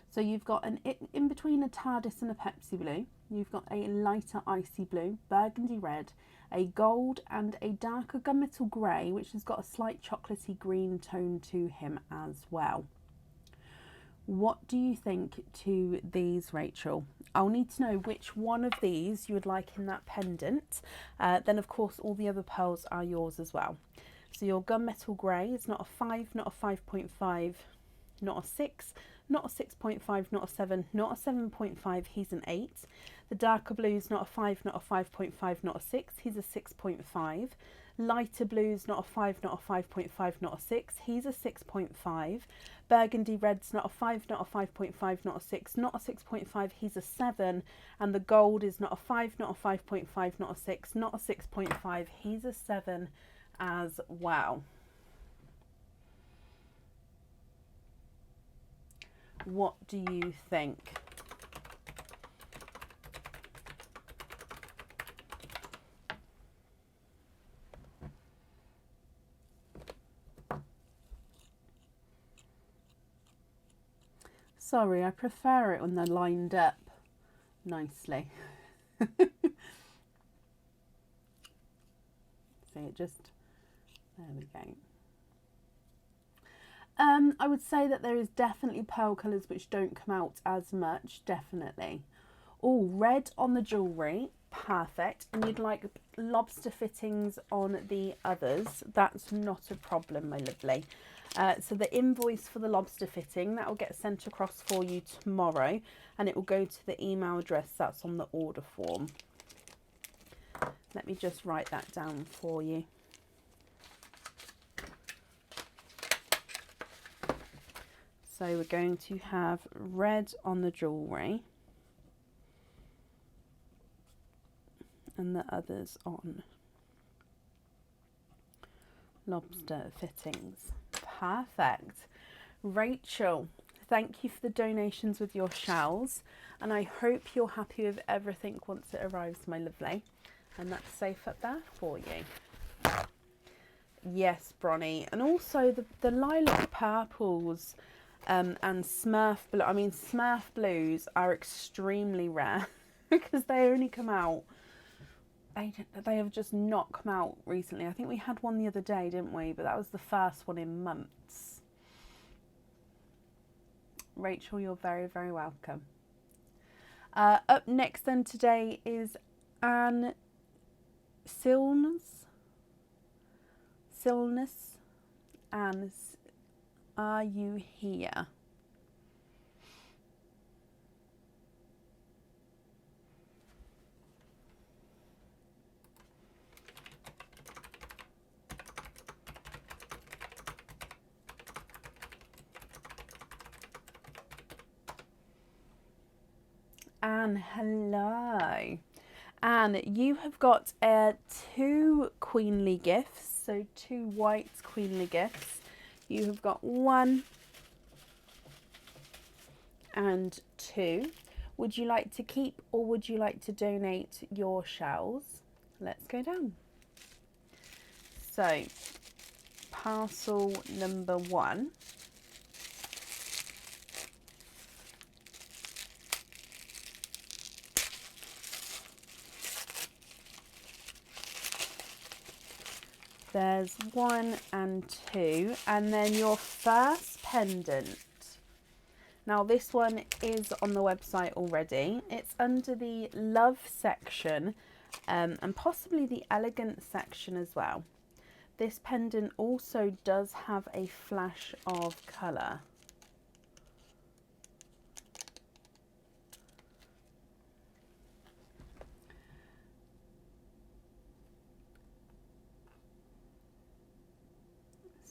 So you've got an in between a TARDIS and a Pepsi blue, you've got a lighter icy blue, burgundy red, a gold and a darker gunmetal grey, which has got a slight chocolatey green tone to him as well. What do you think to these, Rachel? I'll need to know which one of these you would like in that pendant. Then of course all the other pearls are yours as well. So your gunmetal grey is not a 5, not a 5.5, not a 6, not a 6.5, not a 7, not a 7.5, he's an 8. The darker blue is not a 5, not a 5.5, not a 6, he's a 6.5. Lighter blue is not a 5, not a 5.5, not a 6, he's a 6.5. Burgundy red's not a 5, not a 5.5, not a 6, not a 6.5, he's a 7. And the gold is not a 5, not a 5.5, not a 6, not a 6.5, he's a 7 as well. What do you think? Sorry, I prefer it when they're lined up nicely. See, it just, there we go. I would say that there is definitely pearl colours which don't come out as much, definitely. Oh, red on the jewellery, perfect. And you'd like lobster fittings on the others, that's not a problem, my lovely. So the invoice for the lobster fitting, that will get sent across for you tomorrow, and it will go to the email address that's on the order form. Let me just write that down for you. So we're going to have red on the jewellery. and the others on lobster fittings. Perfect. Rachel, thank you for the donations with your shells, and I hope you're happy with everything once it arrives, my lovely. And that's safe up there for you. Yes, Bronny. And also the lilac purples and Smurf blue. I mean, Smurf blues are extremely rare because they only come out. They have just not come out recently. I think we had one the other day, didn't we? But that was the first one in months. Rachel, you're very, very welcome. Up next then today is Anne Silnes. Anne, are you here? Anne, hello. Anne, you have got 2 queenly gifts, so 2 white queenly gifts. You have got 1 and 2. Would you like to keep or would you like to donate your shells? Let's go down. So, parcel number 1. There's 1 and 2, and then your first pendant. Now this one is on the website already. It's under the love section and possibly the elegant section as well. This pendant also does have a flash of colour.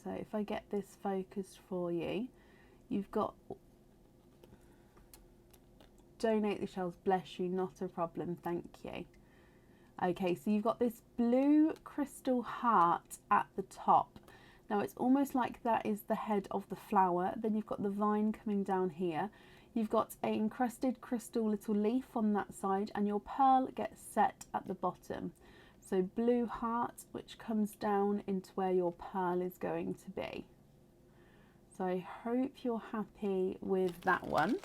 So if I get this focused for you, you've got donate the shells, bless you, not a problem, thank you. Okay, so you've got this blue crystal heart at the top. Now it's almost like that is the head of the flower. Then you've got the vine coming down here. You've got an encrusted crystal little leaf on that side, and your pearl gets set at the bottom. So blue heart, which comes down into where your pearl is going to be. So I hope you're happy with that one.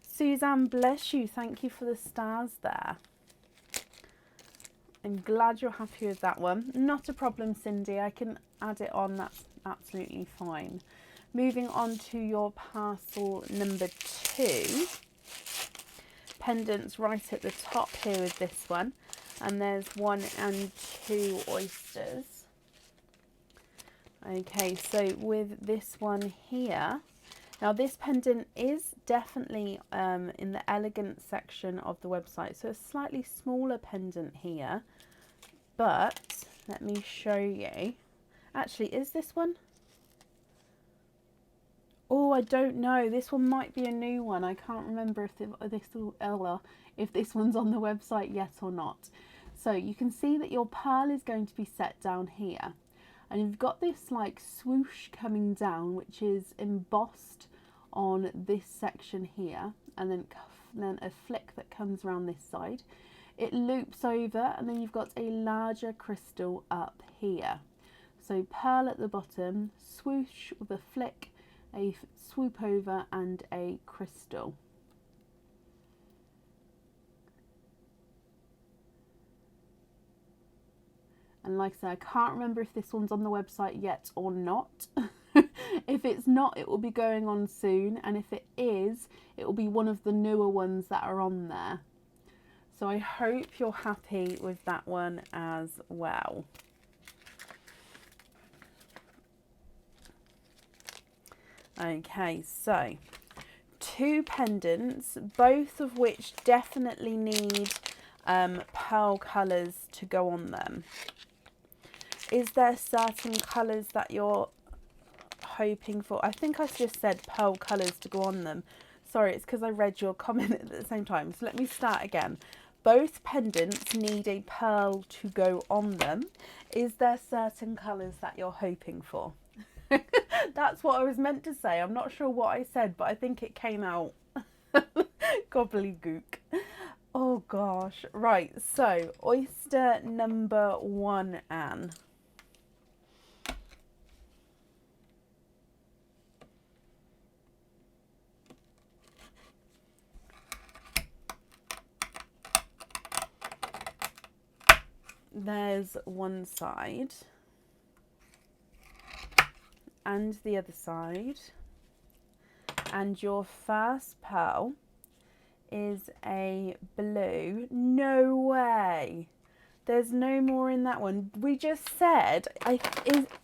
Suzanne, bless you. Thank you for the stars there. I'm glad you're happy with that one. Not a problem, Cindy. I can add it on. That's absolutely fine. Moving on to your parcel number 2. Pendants right at the top here with this one. And there's 1 and 2 oysters. Okay, so with this one here, now this pendant is definitely in the elegant section of the website, so a slightly smaller pendant here, but let me show you. Actually, is this one? Oh, I don't know. This one might be a new one. I can't remember if this one's on the website yet or not. So you can see that your pearl is going to be set down here. And you've got this like swoosh coming down, which is embossed on this section here. And then a flick that comes around this side. It loops over, and then you've got a larger crystal up here. So pearl at the bottom, swoosh with a flick, a swoop over, and a crystal. And like I said, I can't remember if this one's on the website yet or not. If it's not, it will be going on soon. And if it is, it will be one of the newer ones that are on there. So I hope you're happy with that one as well. Okay, so 2 pendants, both of which definitely need pearl colours to go on them. Is there certain colours that you're hoping for? I think I just said pearl colours to go on them. Sorry, it's because I read your comment at the same time. So let me start again. both pendants need a pearl to go on them. Is there certain colours that you're hoping for? That's what I was meant to say. I'm not sure what I said, but I think it came out gobbledygook. Oh gosh. Right, so oyster number 1, Anne. There's one side and the other side, and your first pearl is a blue. No way, there's no more in that one. We just said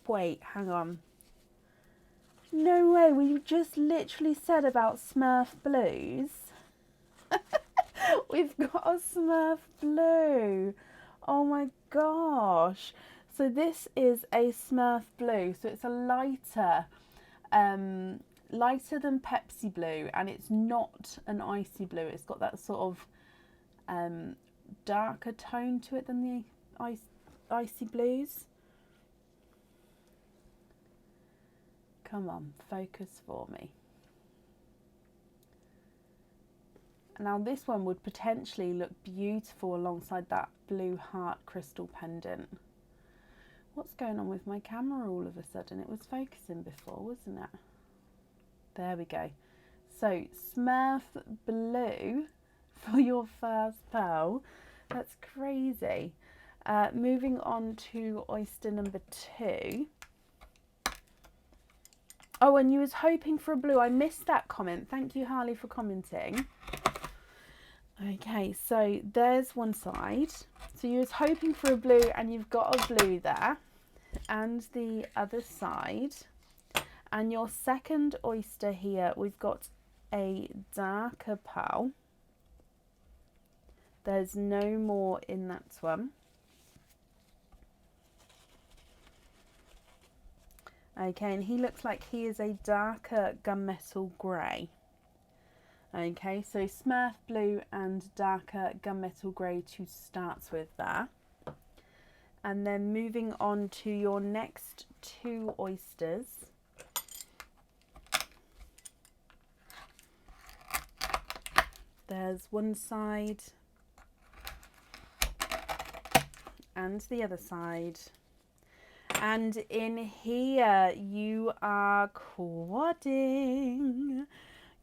wait, hang on, no way, we just literally said about Smurf blues. We've got a Smurf blue. Oh my gosh. So this is a Smurf blue. So it's a lighter than Pepsi blue, and it's not an icy blue. It's got that sort of darker tone to it than the icy blues. Come on, focus for me. Now this one would potentially look beautiful alongside that blue heart crystal pendant. What's going on with my camera all of a sudden? It was focusing before, wasn't it? There we go. So Smurf blue for your first pearl. That's crazy. Moving on to oyster number 2. Oh, and you was hoping for a blue. I missed that comment. Thank you, Harley, for commenting. Okay, so there's one side. So you was hoping for a blue, and you've got a blue there. And the other side. And your second oyster here, we've got a darker pearl. There's no more in that one. Okay, and he looks like he is a darker gunmetal grey. Okay, so Smurf blue and darker gunmetal grey to start with there. And then moving on to your next 2 oysters. There's one side and the other side. And in here you are quadding.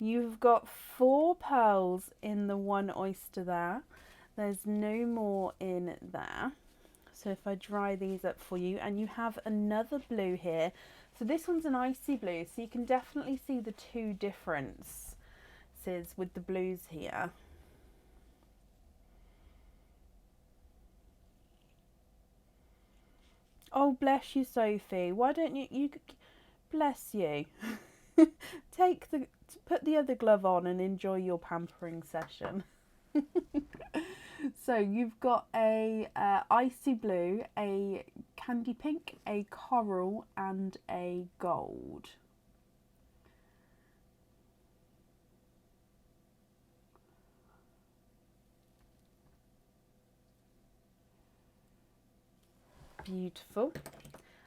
You've got 4 pearls in the one oyster there. There's no more in there. So if I dry these up for you, and you have another blue here. So this one's an icy blue, so you can definitely see the 2 differences with the blues here. Oh, bless you, Sophie. Why don't you bless you. Put the other glove on and enjoy your pampering session. So you've got a icy blue, a candy pink, a coral, and a gold. Beautiful.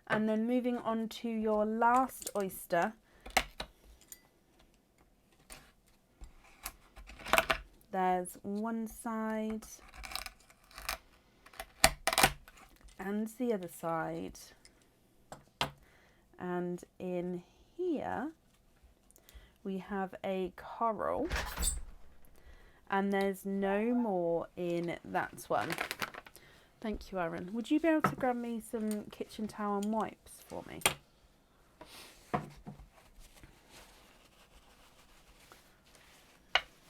And then moving on to your last oyster. There's one side and the other side. And in here we have a coral, and there's no more in that one. Thank you, Aaron. Would you be able to grab me some kitchen towel and wipes for me?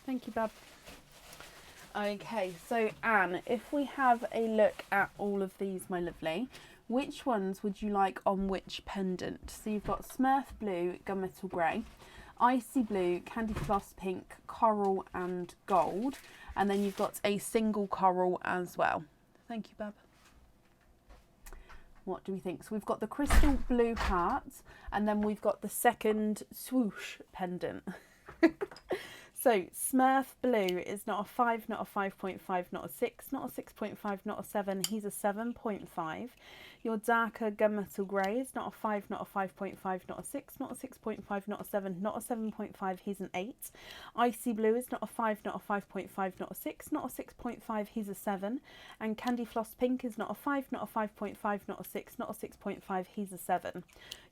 Thank you, Bab. Okay, so Anne, if we have a look at all of these, my lovely, which ones would you like on which pendant? So you've got Smurf blue, gunmetal grey, icy blue, candy floss pink, coral and gold, and then you've got a single coral as well. Thank you, Bab. What do we think? So we've got the crystal blue heart, and then we've got the second swoosh pendant. So Smurf Blue is not a 5, not a 5.5, not a 6, not a 6.5, not a 7. He's a 7.5. Your darker gunmetal grey is not a 5, not a 5.5, not a 6, not a 6.5, not a 7, not a 7.5. He's an 8. Icy Blue is not a 5, not a 5.5, not a 6, not a 6.5. He's a 7. And Candy Floss Pink is not a 5, not a 5.5, not a 6, not a 6.5. He's a 7.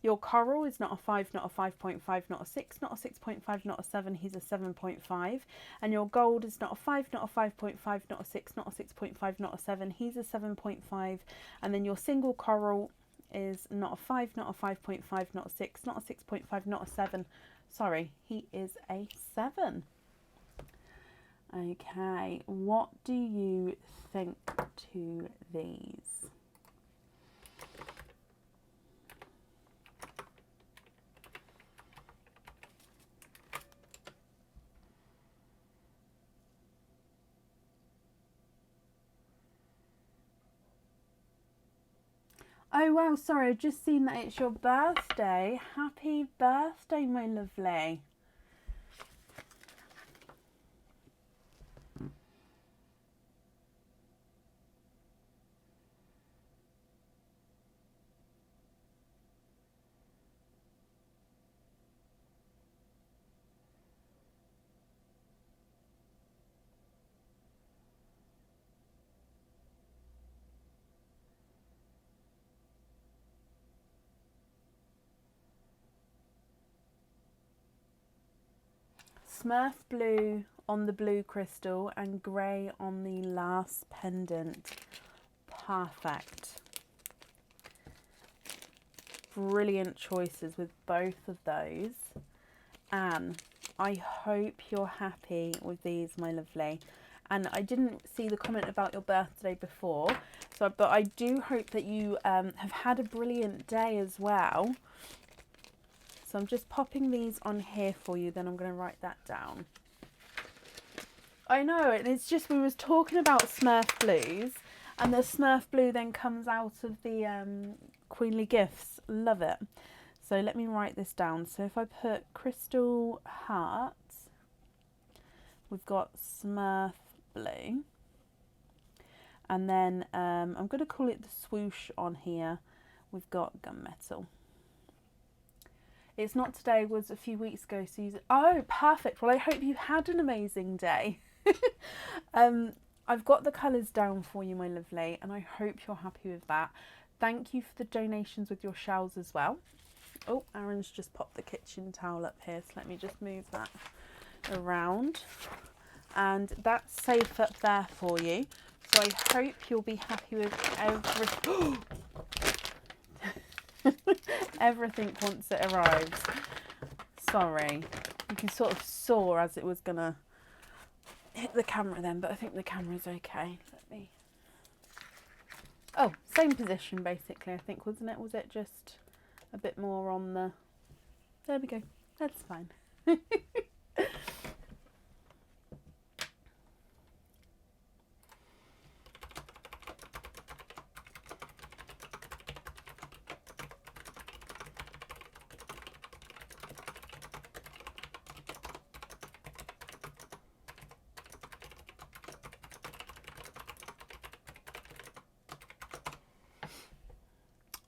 Your Coral is not a 5, not a 5.5, not a 6, not a 6.5, not a 7. He's a 7.5. And your Gold is not a 5, not a 5.5, not a 6, not a 6.5, not a 7. He's a 7.5. And then your Single Coral is not a 5, not a 5.5, not a 6, not a 6.5, not a 7. Sorry, he is a 7. Okay, what do you think to these? Oh wow, sorry, I've just seen that it's your birthday. Happy birthday, my lovely. Smurf Blue on the blue crystal and grey on the last pendant. Perfect. Brilliant choices with both of those. Anne, I hope you're happy with these, my lovely. And I didn't see the comment about your birthday before, but I do hope that you have had a brilliant day as well. So I'm just popping these on here for you, then I'm going to write that down. I know, and it's just we was talking about Smurf Blues, and the Smurf Blue then comes out of the Queenly Gifts. Love it. So let me write this down. So if I put Crystal Hearts, we've got Smurf Blue. And then I'm going to call it the swoosh on here. We've got Gunmetal. It's not today, it was a few weeks ago. So oh, perfect. Well, I hope you had an amazing day. I've got the colours down for you, my lovely, and I hope you're happy with that. Thank you for the donations with your shells as well. Oh, Aaron's just popped the kitchen towel up here, so let me just move that around. And that's safe up there for you. So I hope you'll be happy with everything. Everything once it arrives. Sorry. You can sort of saw as it was going to hit the camera then, but I think the camera's okay. Let me... Oh, same position basically, I think, wasn't it? Was it just a bit more on the... There we go. That's fine.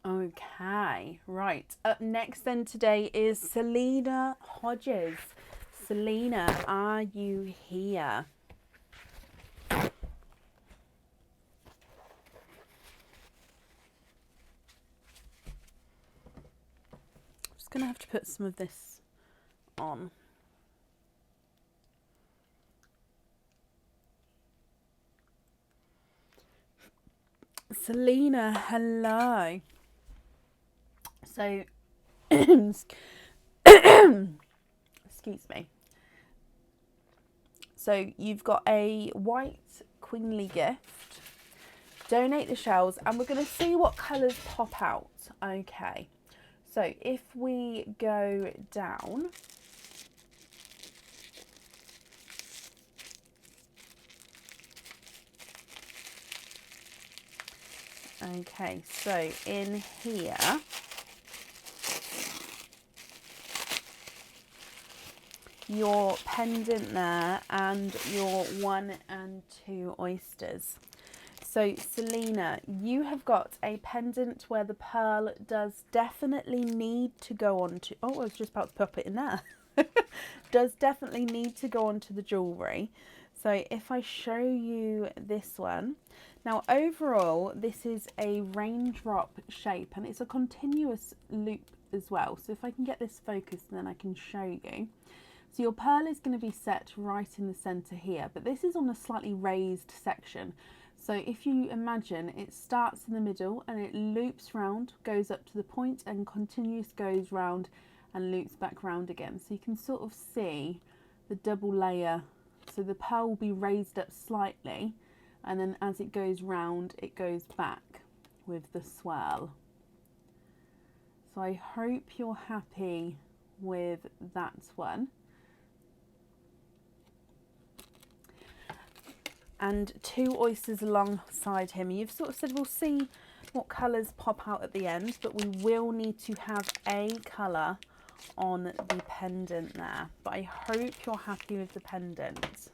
Okay, right. Up next then today is Selena Hodges. Selena, are you here? Just going to have to put some of this on. Selena, hello. So, excuse me. So you've got a white Queenly Gift. Donate the shells, and we're going to see what colours pop out. Okay. So if we go down, okay, so in here your pendant there and your 1 and 2 oysters. So Selena, you have got a pendant where the pearl does definitely need to go on to, oh, I was just about to pop it in there. Does definitely need to go onto the jewellery. So if I show you this one, now overall this is a raindrop shape and it's a continuous loop as well. So if I can get this focused, then I can show you. So your pearl is going to be set right in the centre here, but this is on a slightly raised section. So if you imagine, it starts in the middle and it loops round, goes up to the point and continues, goes round and loops back round again. So you can sort of see the double layer. So the pearl will be raised up slightly and then as it goes round, it goes back with the swirl. So I hope you're happy with that one. And 2 oysters alongside him. You've sort of said we'll see what colours pop out at the end, but we will need to have a colour on the pendant there. But I hope you're happy with the pendant.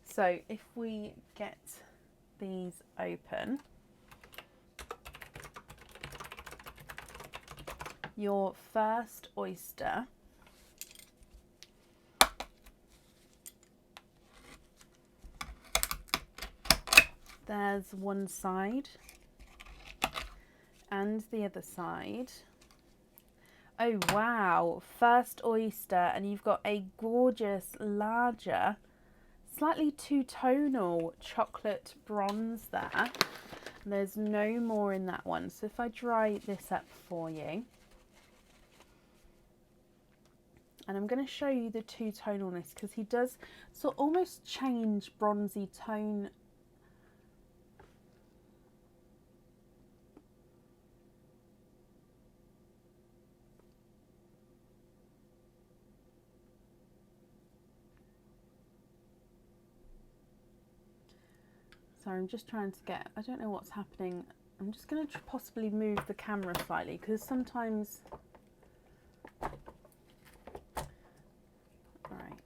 So if we get these open, your first oyster there's one side and the other side. Oh wow, first oyster, and you've got a gorgeous, larger, slightly two-tonal chocolate bronze there. There's no more in that one. So if I dry this up for you, and I'm going to show you the two-tonalness because he does sort of almost change bronzy tone. So I'm just trying to get, I don't know what's happening. I'm just going to possibly move the camera slightly because sometimes, right,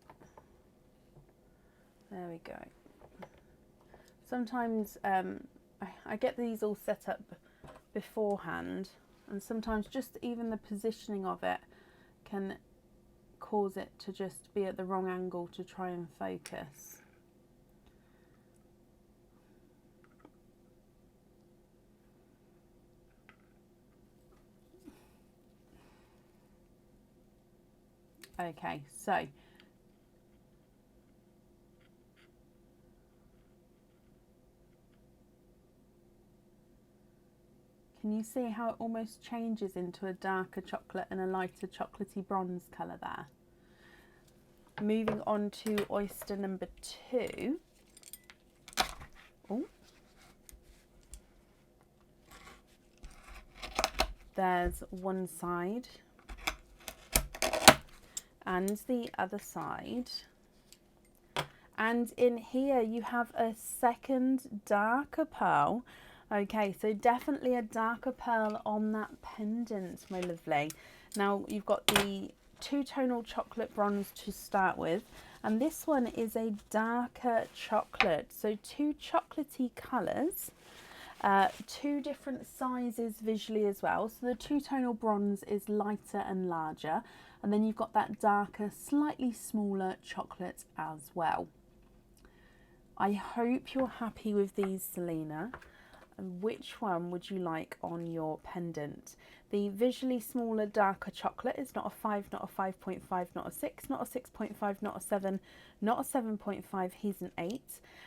there we go. Sometimes I get these all set up beforehand, and sometimes just even the positioning of it can cause it to just be at the wrong angle to try and focus. Okay, so can you see how it almost changes into a darker chocolate and a lighter chocolatey bronze colour there? Moving on to oyster number 2. Oh. There's one side and the other side. And in here you have a second darker pearl. Okay, so definitely a darker pearl on that pendant, my lovely. Now you've got the two-tonal chocolate bronze to start with, and this one is a darker chocolate. So 2 chocolatey colours, 2 different sizes visually as well. So the two-tonal bronze is lighter and larger, and then you've got that darker, slightly smaller chocolate as well. I hope you're happy with these, Selena. And which one would you like on your pendant? The visually smaller, darker chocolate is not a 5, not a 5.5, not a 6, not a 6.5, not a 7, not a 7.5, he's an 8.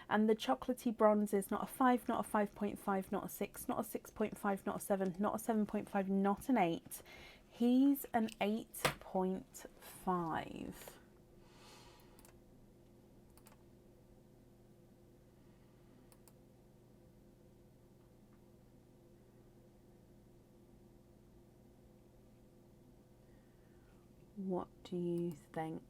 And the chocolatey bronze is not a 5, not a 5.5, not a 6, not a 6.5, not a 7, not a 7.5, not an 8. He's an 8.5. What do you think?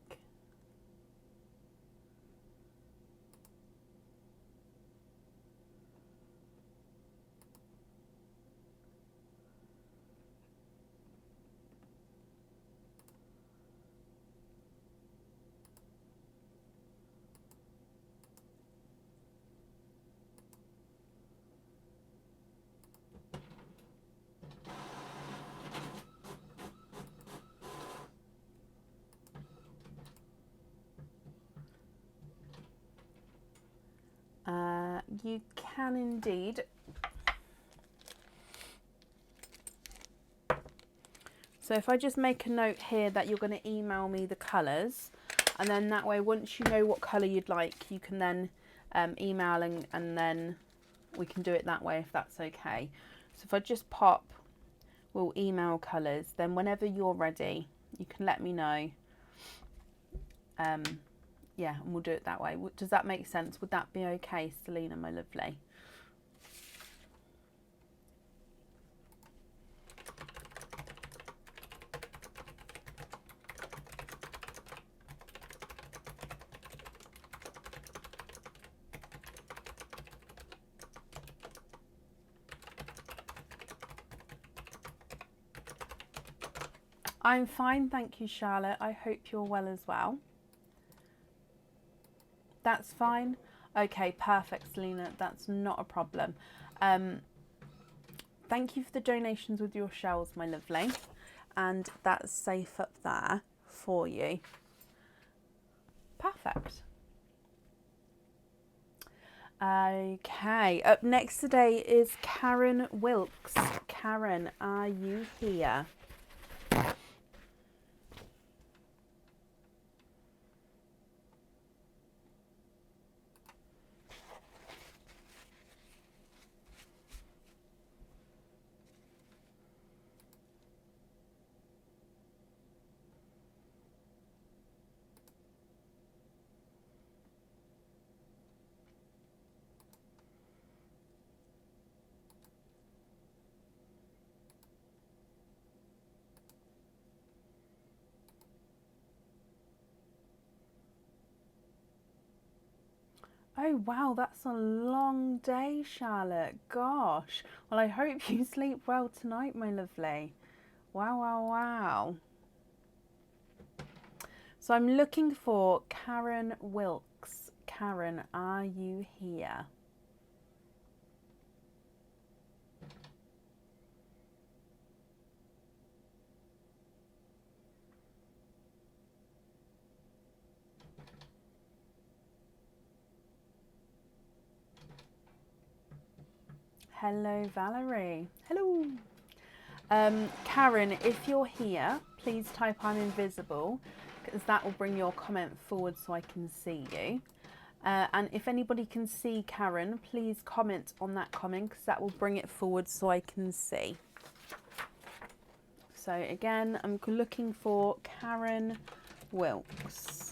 you can indeed. So if I just make a note here that you're going to email me the colours, and then that way once you know what colour you'd like, you can then email and then we can do it that way if that's okay. So if I just pop, we'll email colours, then whenever you're ready, you can let me know. Yeah, and we'll do it that way. Does that make sense? Would that be okay, Selena, my lovely? I'm fine, thank you, Charlotte. I hope you're well as well. That's fine. Okay, perfect, Selena. That's not a problem. Thank you for the donations with your shells, my lovely. And that's safe up there for you. Perfect. Okay, up next today is Karen Wilks. Karen, are you here? Oh wow, that's a long day, Charlotte. Gosh. Well, I hope you sleep well tonight, my lovely. Wow, wow, wow. So I'm looking for Karen Wilks. Karen, are you here? Hello, Valerie. Hello. Karen, if you're here, please type I'm invisible, because that will bring your comment forward so I can see you. And if anybody can see Karen, please comment on that comment, because that will bring it forward so I can see. So again, I'm looking for Karen Wilks.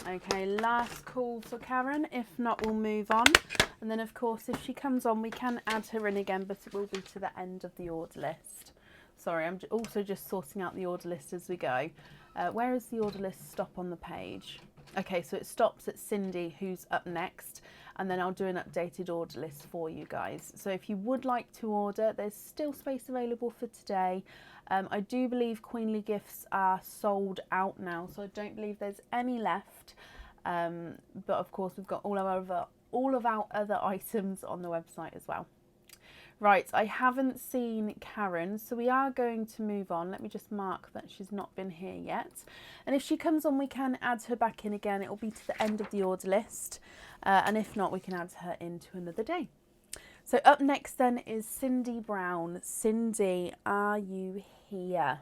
Okay, last call for Karen. If not, we'll move on. And then, of course, if she comes on, we can add her in again, but it will be to the end of the order list. Sorry, I'm also just sorting out the order list as we go. Where is the order list stop on the page? Okay, so it stops at Cindy, who's up next, and then I'll do an updated order list for you guys. So if you would like to order, there's still space available for today. I do believe Queenly gifts are sold out now, so I don't believe there's any left. But of course, we've got all of our other items on the website as well. Right, I haven't seen Karen, so we are going to move on. Let me just mark that she's not been here yet. And if she comes on, we can add her back in again. It will be to the end of the order list. And if not, we can add her into another day. So up next then is Cindy Brown. Cindy, are you here?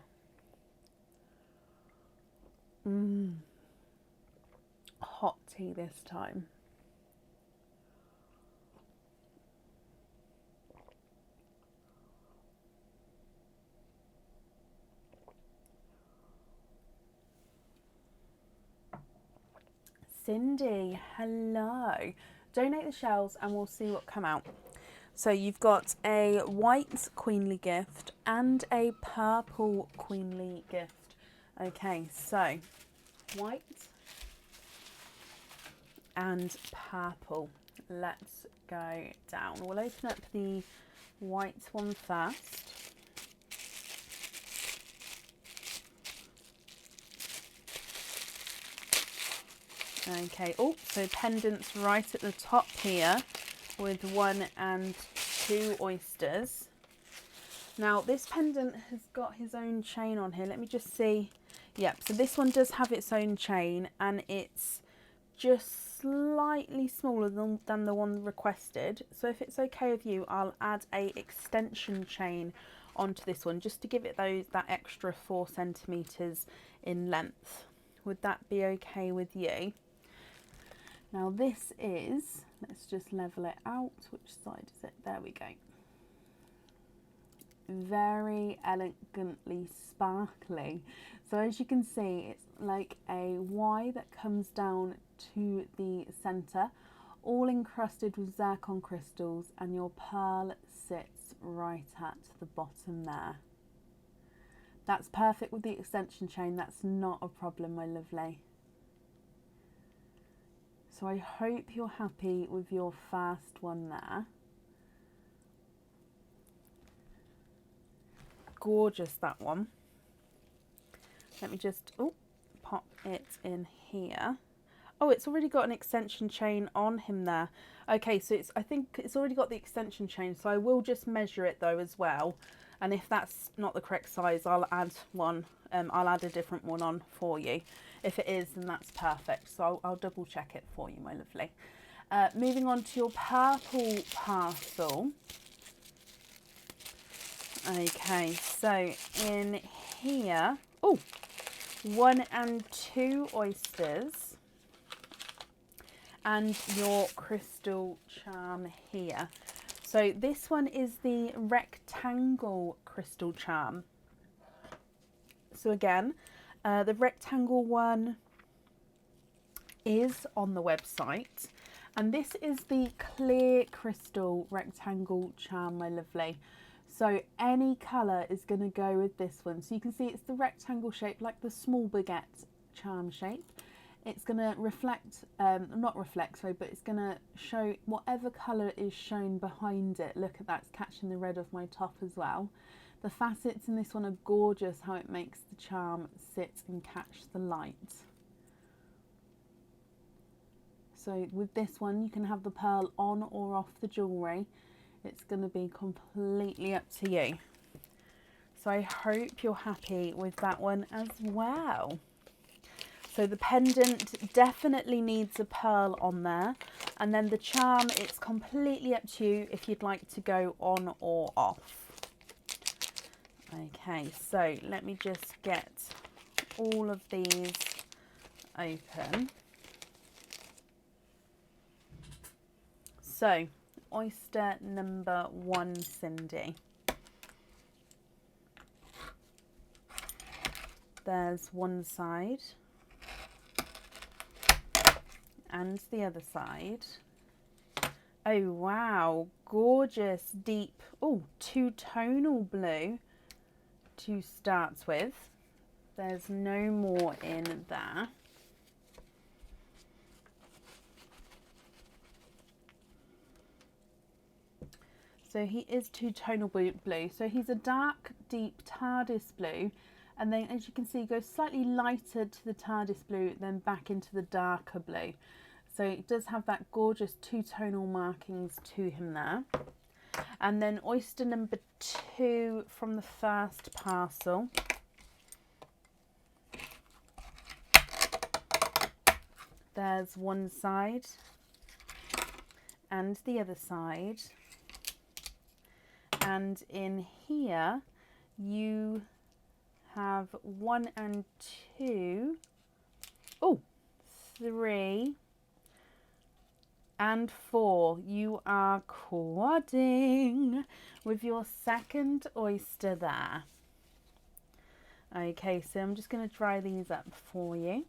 Hot tea this time. Cindy, hello. Donate the shells and we'll see what come out. So you've got a white Queenly gift and a purple Queenly gift. Okay, so white and purple. Let's go down. We'll open up the white one first. Okay, oh, so pendants right at the top here with 1 and 2 oysters. Now this pendant has got his own chain on here. Let me just see. Yep, so this one does have its own chain and it's just slightly smaller than the one requested. So if it's okay with you, I'll add a extension chain onto this one just to give it that extra 4 centimeters in length. Would that be okay with you? Now this is, let's just level it out. Which side is it? There we go. Very elegantly sparkly. So as you can see, it's like a Y that comes down to the center, all encrusted with zircon crystals, and your pearl sits right at the bottom there. That's perfect with the extension chain. That's not a problem, my lovely. So I hope you're happy with your first one there. Gorgeous, that one. Let me just pop it in here. Oh, it's already got an extension chain on him there. Okay, so I think it's already got the extension chain, so I will just measure it though as well. And if that's not the correct size, I'll add one. I'll add a different one on for you. If it is, then that's perfect. So I'll double check it for you, my lovely. Moving on to your purple parcel. Okay, so in here, 1 and 2 oysters and your crystal charm here. So this one is the rectangle crystal charm. So again, the rectangle one is on the website, and this is the clear crystal rectangle charm, my lovely. So any colour is going to go with this one. So you can see it's the rectangle shape, like the small baguette charm shape. It's going to reflect, not reflect, sorry, but it's going to show whatever colour is shown behind it. Look at that, it's catching the red of my top as well. The facets in this one are gorgeous, how it makes the charm sit and catch the light. So with this one, you can have the pearl on or off the jewellery. It's going to be completely up to you. So I hope you're happy with that one as well. So the pendant definitely needs a pearl on there. And then the charm, it's completely up to you if you'd like to go on or off. Okay, so let me just get all of these open. So, oyster number 1, Cindy. There's one side and the other side. Oh wow, gorgeous deep, two-tonal blue to start with. There's no more in there. So he is two-tonal blue. So he's a dark, deep TARDIS blue. And then, as you can see, goes slightly lighter to the TARDIS blue, then back into the darker blue. So it does have that gorgeous two-tonal markings to him there. And then oyster number 2 from the first parcel. There's one side and the other side. And in here, you have 1 and 2, 3 and 4. You are quadding with your second oyster there. Okay, so I'm just going to dry these up for you.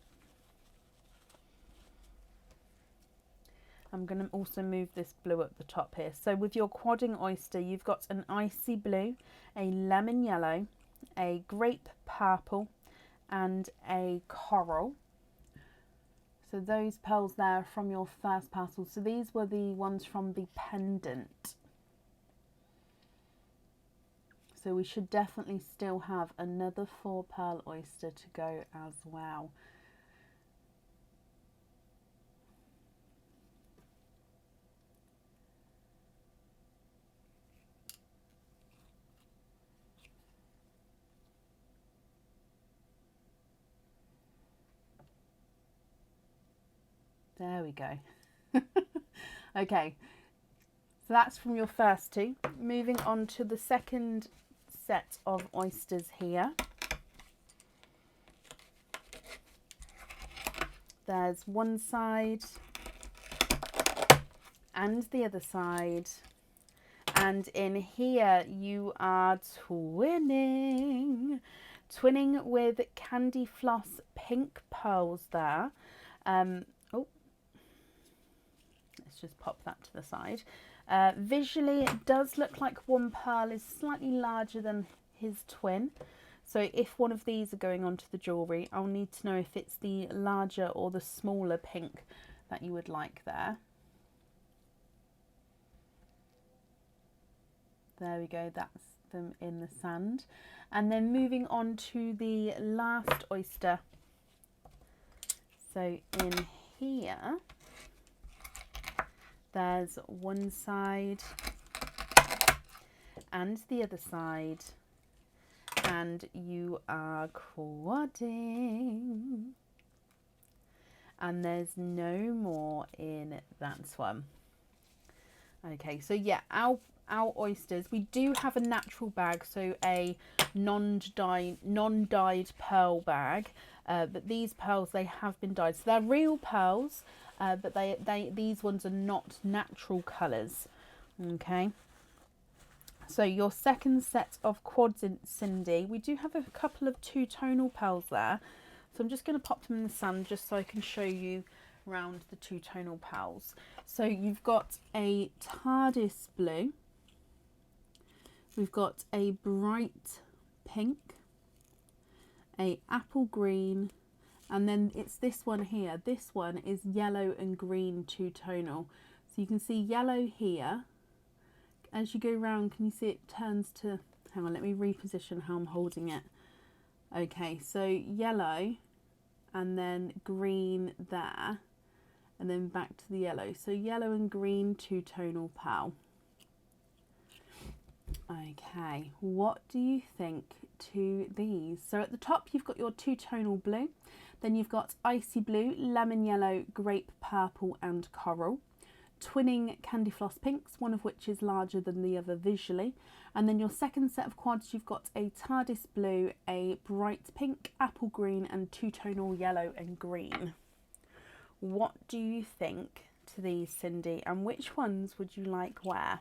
I'm going to also move this blue at the top here. So with your quadding oyster, you've got an icy blue, a lemon yellow, a grape purple and a coral. So those pearls there from your first parcel. So these were the ones from the pendant. So we should definitely still have another 4 pearl oyster to go as well. There we go. Okay, so that's from your first two. Moving on to the second set of oysters here. There's one side and the other side. And in here you are twinning with Candy Floss pink pearls there. Oh, let's just pop that to the side. Visually, it does look like one pearl is slightly larger than his twin. So if one of these are going onto the jewellery, I'll need to know if it's the larger or the smaller pink that you would like there. There we go, that's them in the sand. And then moving on to the last oyster. So in here, there's one side and the other side. And you are quadding. And there's no more in that one. Okay, so yeah, our oysters, we do have a natural bag, so a non-dyed pearl bag, but these pearls, they have been dyed, so they're real pearls, but these ones are not natural colours. Okay, so your second set of quads, Cindy, we do have a couple of two-tonal pearls there, so I'm just going to pop them in the sun just so I can show you around the two-tonal pearls. So you've got a TARDIS blue, we've got a bright pink, a apple green, and then it's this one here. This one is yellow and green two-tonal. So you can see yellow here. As you go around, can you see it turns to, hang on, let me reposition how I'm holding it. Okay, so yellow and then green there, and then back to the yellow. So yellow and green two-tonal pearl. Okay, what do you think to these? So at the top you've got your two-tonal blue, then you've got icy blue, lemon yellow, grape purple and coral. Twinning Candy Floss pinks, one of which is larger than the other visually. And then your second set of quads, you've got a TARDIS blue, a bright pink, apple green and two-tonal yellow and green. What do you think to these, Cindy? And which ones would you like where?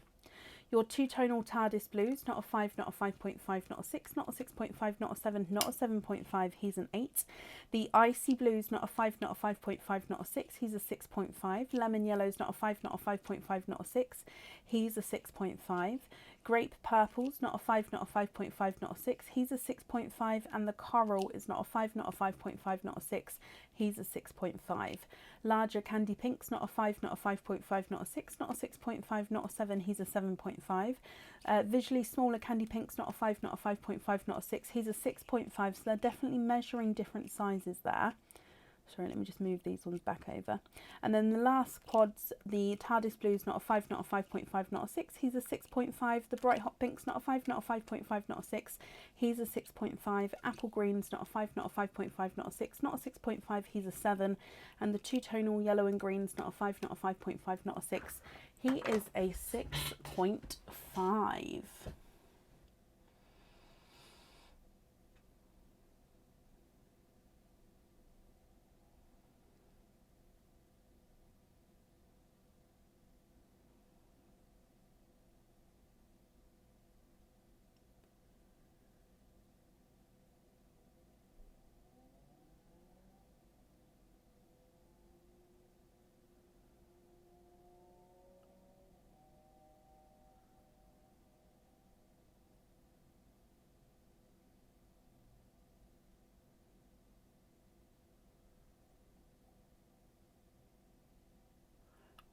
Your two-tonal TARDIS blues, not a 5, not a 5.5, not a 6, not a 6.5, not a 7, not a 7.5, he's an 8. The icy blues, not a 5, not a 5.5, not a 6, he's a 6.5. Lemon yellows, not a 5, not a 5.5, not a 6, he's a 6.5. Grape purples, not a 5, not a 5.5, not a 6, he's a 6.5. And the coral is not a 5, not a 5.5, not a 6, he's a 6.5. Larger candy pinks, not a 5, not a 5.5, not a 6, not a 6.5, not a 7, he's a 7.5. Visually smaller candy pinks, not a 5, not a 5.5, not a 6, he's a 6.5. So they're definitely measuring different sizes there. Sorry, let me just move these ones back over. And then the last quads, the TARDIS blues, not a 5, not a 5.5, not a 6, he's a 6.5. The bright hot pinks, not a 5, not a 5.5, not a 6, he's a 6.5. Apple greens, not a 5, not a 5.5, not a 6, not a 6.5, he's a 7. And the two-tonal yellow and greens, not a 5, not a 5.5, not a 6, he is a 6.5.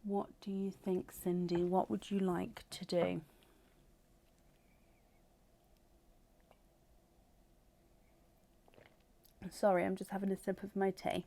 What do you think, Cindy? What would you like to do? Sorry, I'm just having a sip of my tea.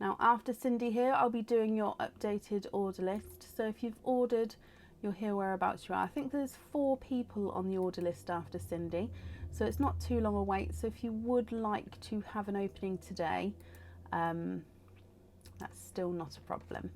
Now after Cindy here, I'll be doing your updated order list. So if you've ordered, you'll hear whereabouts you are. I think there's 4 people on the order list after Cindy, so it's not too long a wait. So if you would like to have an opening today, that's still not a problem.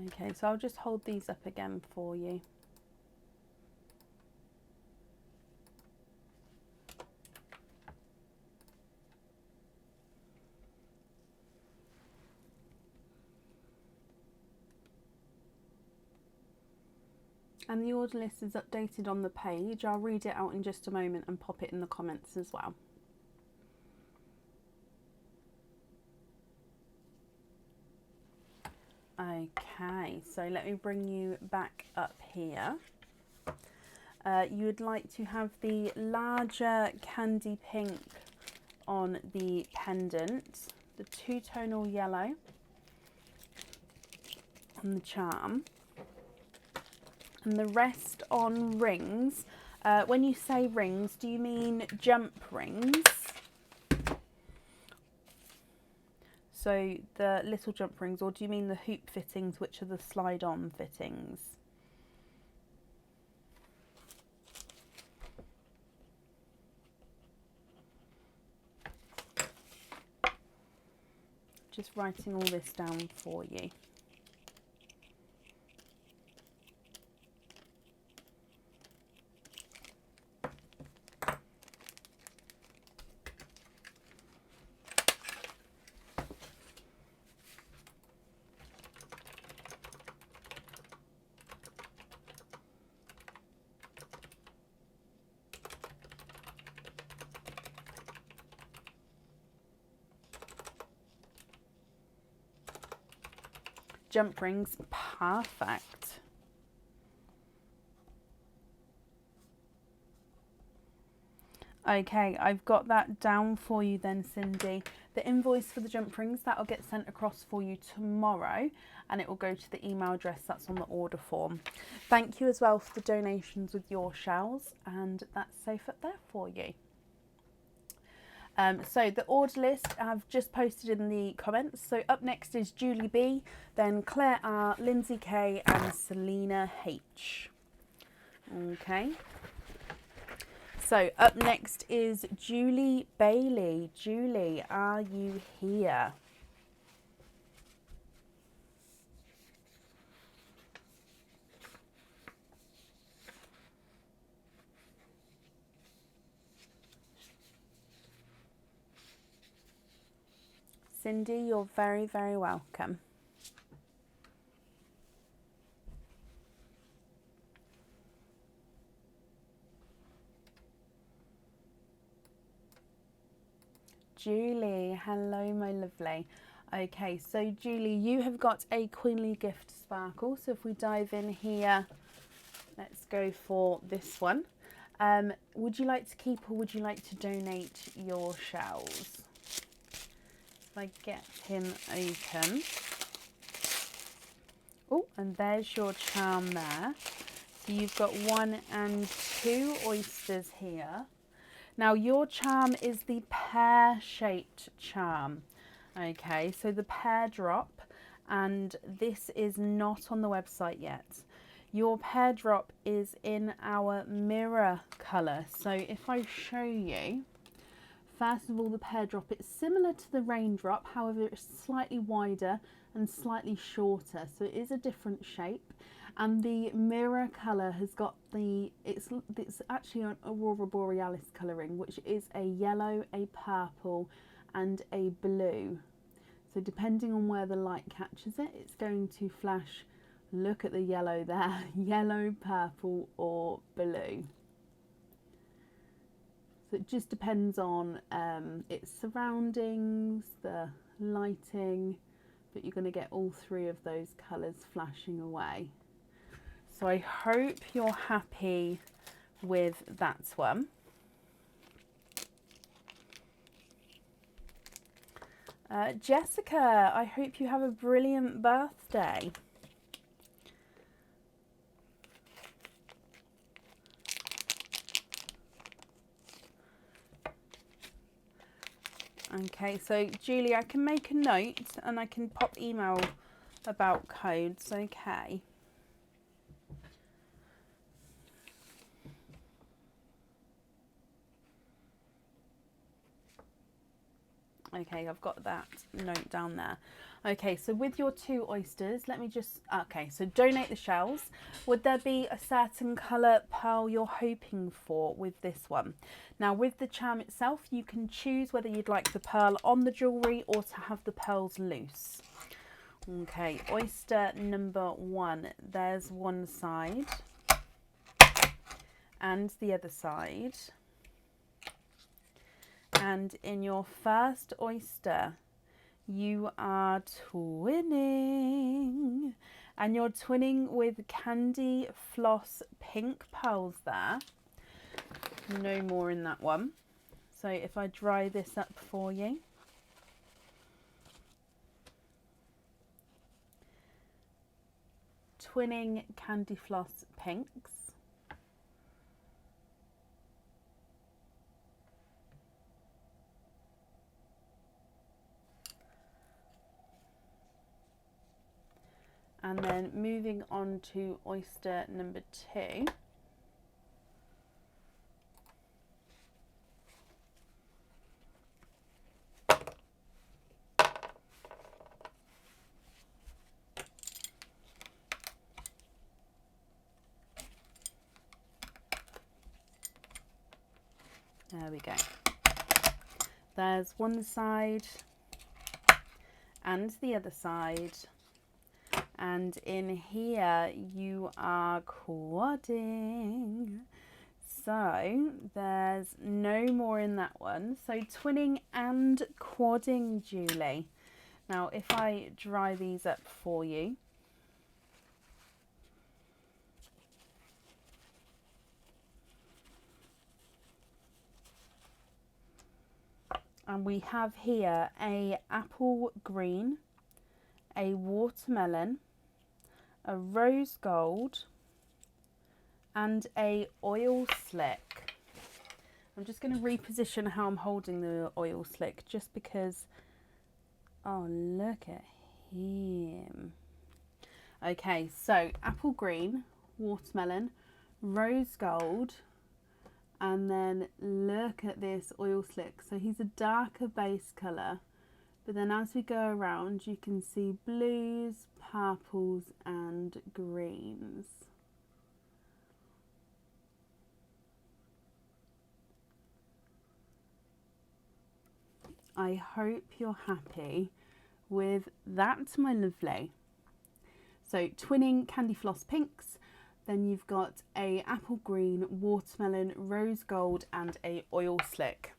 Okay, so I'll just hold these up again for you. And the order list is updated on the page. I'll read it out in just a moment and pop it in the comments as well. Okay, so let me bring you back up here. You would like to have the larger candy pink on the pendant, the 2-tonal yellow on the charm, and the rest on rings. When you say rings, do you mean jump rings? So the little jump rings, or do you mean the hoop fittings, which are the slide-on fittings? Just writing all this down for you. Jump rings, perfect. Okay, I've got that down for you then, Cindy. The invoice for the jump rings, that'll get sent across for you tomorrow, and it will go to the email address that's on the order form. Thank you as well for the donations with your shells, and that's safe up there for you. So the order list I've just posted in the comments. So up next is Julie B, then Claire R, Lindsay K, and Selena H. Okay. So up next is Julie Bailey. Julie, are you here? Cindy, you're very, very welcome. Julie, hello my lovely. Okay, so Julie, you have got a Queenly Gift Sparkle. So if we dive in here, let's go for this one. Would you like to keep or would you like to donate your shells? If I get him open. Oh, and there's your charm there. So you've got 1 and 2 oysters here. Now your charm is the pear-shaped charm. Okay, so the Pear Drop, and this is not on the website yet. Your Pear Drop is in our mirror colour. So if I show you, first of all, the Pear Drop, it's similar to the Raindrop, however it's slightly wider and slightly shorter, so it is a different shape. And the mirror colour has got it's actually an Aurora Borealis colouring, which is a yellow, a purple and a blue. So depending on where the light catches it, it's going to flash Look at the yellow there. Yellow, purple or blue. So it just depends on its surroundings, the lighting, but you're going to get all three of those colours flashing away. So I hope you're happy with that one. Jessica, I hope you have a brilliant birthday. Okay, so Julie, I can make a note and I can pop email about codes, okay? Okay, I've got that note down there. Okay, so with your 2 oysters, let me just, okay, so donate the shells. Would there be a certain colour pearl you're hoping for with this one? Now with the charm itself, you can choose whether you'd like the pearl on the jewellery or to have the pearls loose. Okay, oyster number 1, there's one side and the other side. And in your first oyster, you are twinning. And you're twinning with Candy Floss pink pearls there. No more in that one. So if I dry this up for you. Twinning Candy Floss pinks. And then moving on to oyster number 2. There we go. There's one side and the other side. And in here you are quadding. So there's no more in that one. So twinning and quadding, Julie. Now if I dry these up for you. And we have here a apple green, a watermelon, a rose gold and a oil slick. I'm just going to reposition how I'm holding the oil slick just because, oh look at him. Okay, so apple green, watermelon, rose gold, and then look at this oil slick. So he's a darker base colour. But then as we go around, you can see blues, purples and greens. I hope you're happy with that, my lovely. So twinning Candy Floss pinks, then you've got a apple green, watermelon, rose gold and a oil slick.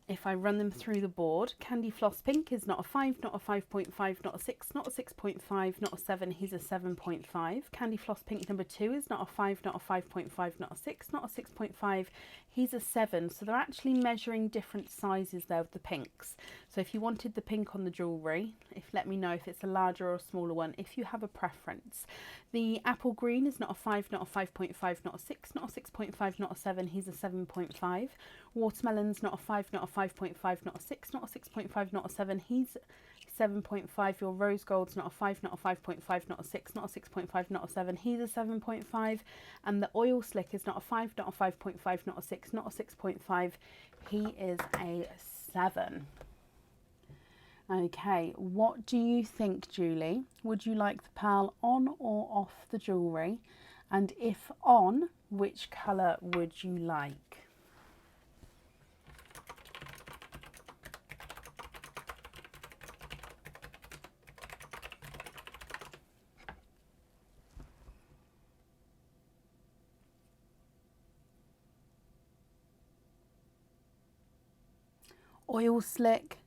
If I run them through the board, Candy Floss pink is not a 5, not a 5.5, not a 6, not a 6.5, not a 7, he's a 7.5. Candy Floss pink number 2 is not a 5, not a 5.5, not a 6, not a 6.5, he's a 7. So they're actually measuring different sizes there with the pinks. So if you wanted the pink on the jewellery, let me know if it's a larger or a smaller one, if you have a preference. The apple green is not a 5, not a 5.5, not a 6, not a 6.5, not a 7, he's a 7.5. Watermelon's not a 5, not a 5.5, not a 6, not a 6.5, not a 7, he's 7.5. Your rose gold's not a 5, not a 5.5, not a 6, not a 6.5, not a 7, he's a 7.5. And the oil slick is not a 5, not a 5.5, not a 6, not a 6.5, he is a 7. Okay, what do you think, Julie? Would you like the pearl on or off the jewellery? And if on, which colour would you like? Oil slick.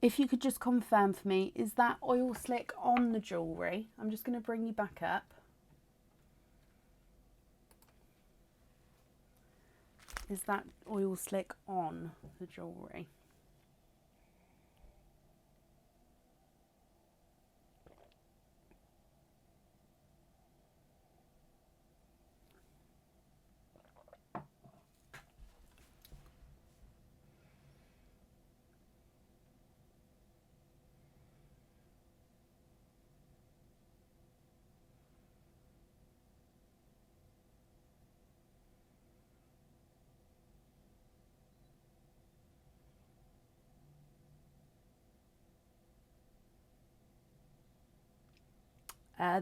If you could just confirm for me, is that oil slick on the jewellery? I'm just going to bring you back up. Is that oil slick on the jewellery?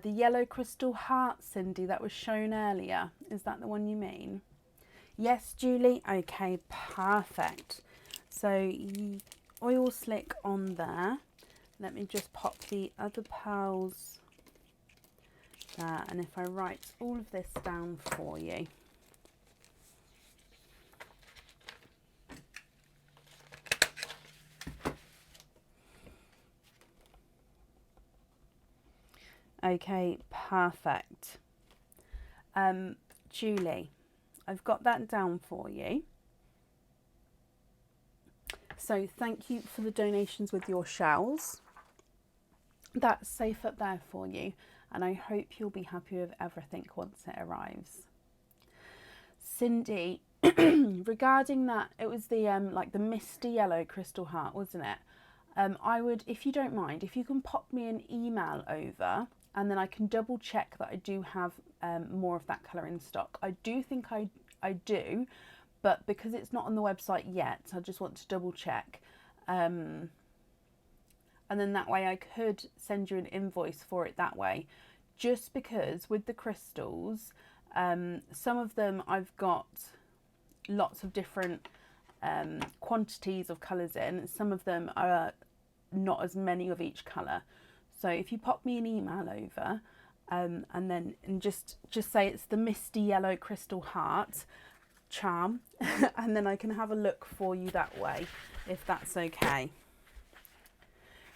The yellow crystal heart, Cindy, that was shown earlier. Is that the one you mean? Yes, Julie? Okay, perfect. So oil slick on there. Let me just pop the other pearls there. And if I write all of this down for you. Okay, perfect. Julie, I've got that down for you. So thank you for the donations with your shells. That's safe up there for you, and I hope you'll be happy with everything once it arrives. Cindy, regarding that, it was the like the misty yellow crystal heart, wasn't it? I would, if you don't mind, if you can pop me an email over, and then I can double check that I do have more of that colour in stock. I do think I do, but because it's not on the website yet, I just want to double check. And then that way I could send you an invoice for it that way. Just because with the crystals, some of them I've got lots of different quantities of colours in. Some of them are not as many of each colour. So if you pop me an email over and just say it's the misty yellow crystal heart charm and then I can have a look for you that way, if that's okay.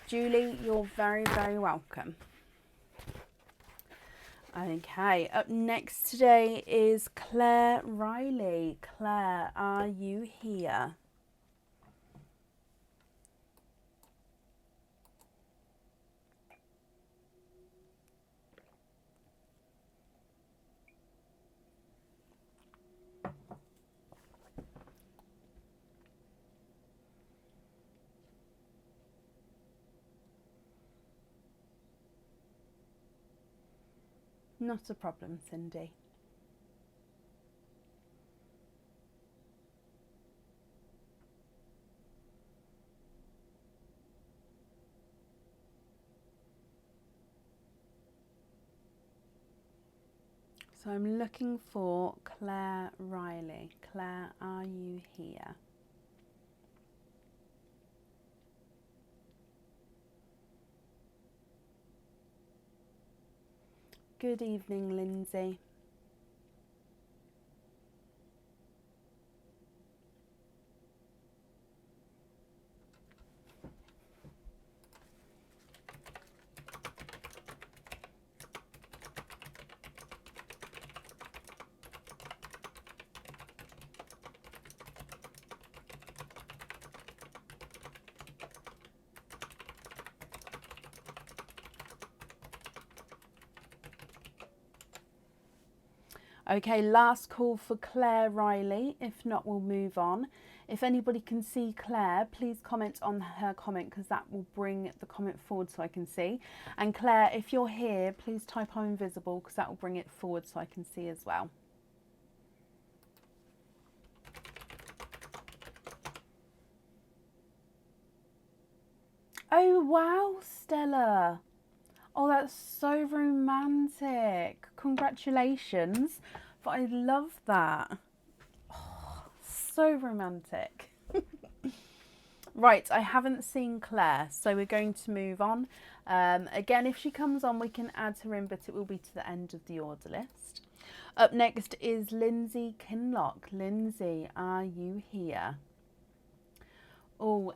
Julie, you're very, very welcome. Okay, up next today is Claire Riley. Claire, are you here? Not a problem, Cindy. So I'm looking for Claire Riley. Claire, are you here? Good evening, Lindsay. Okay, last call for Claire Riley. If not, we'll move on. If anybody can see Claire, please comment on her comment because that will bring the comment forward so I can see. And Claire, if you're here, please type I'm invisible because that will bring it forward so I can see as well. Oh, wow, Stella. Oh, that's so romantic. Congratulations. But I love that. Oh, so romantic. Right, I haven't seen Claire, so we're going to move on. Again, if she comes on, we can add her in, but it will be to the end of the order list. Up next is Lindsay Kinlock. Lindsay, are you here? Oh,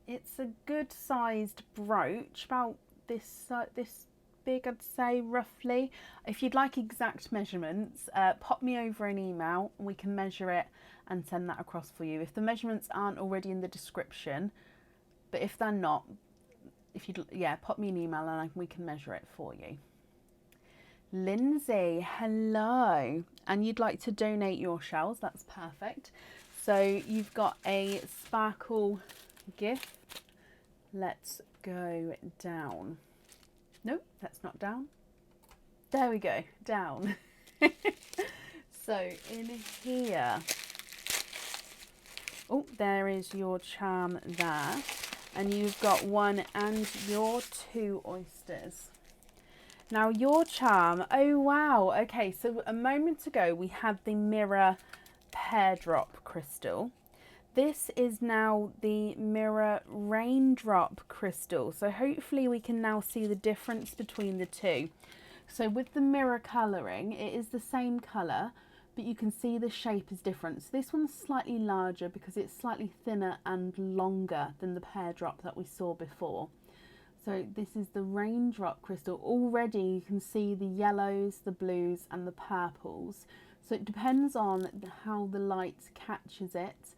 it's a good sized brooch, about this big, I'd say, roughly. If you'd like exact measurements, pop me over an email and we can measure it and send that across for you. If the measurements aren't already in the description, but if they're not, pop me an email and we can measure it for you. Lindsay, hello. And you'd like to donate your shells, that's perfect. So you've got a sparkle gift. Let's go down. Nope, that's not down. There we go, down. So in here, oh, there is your charm there. And you've got 1 and your 2 oysters. Now your charm, oh wow, okay, so a moment ago we had the mirror Pear Drop crystal. This is now the mirror Raindrop crystal. So hopefully we can now see the difference between the two. So with the mirror colouring, it is the same colour, but you can see the shape is different. So this one's slightly larger because it's slightly thinner and longer than the Pear Drop that we saw before. So this is the Raindrop crystal. Already you can see the yellows, the blues and the purples. So it depends on how the light catches it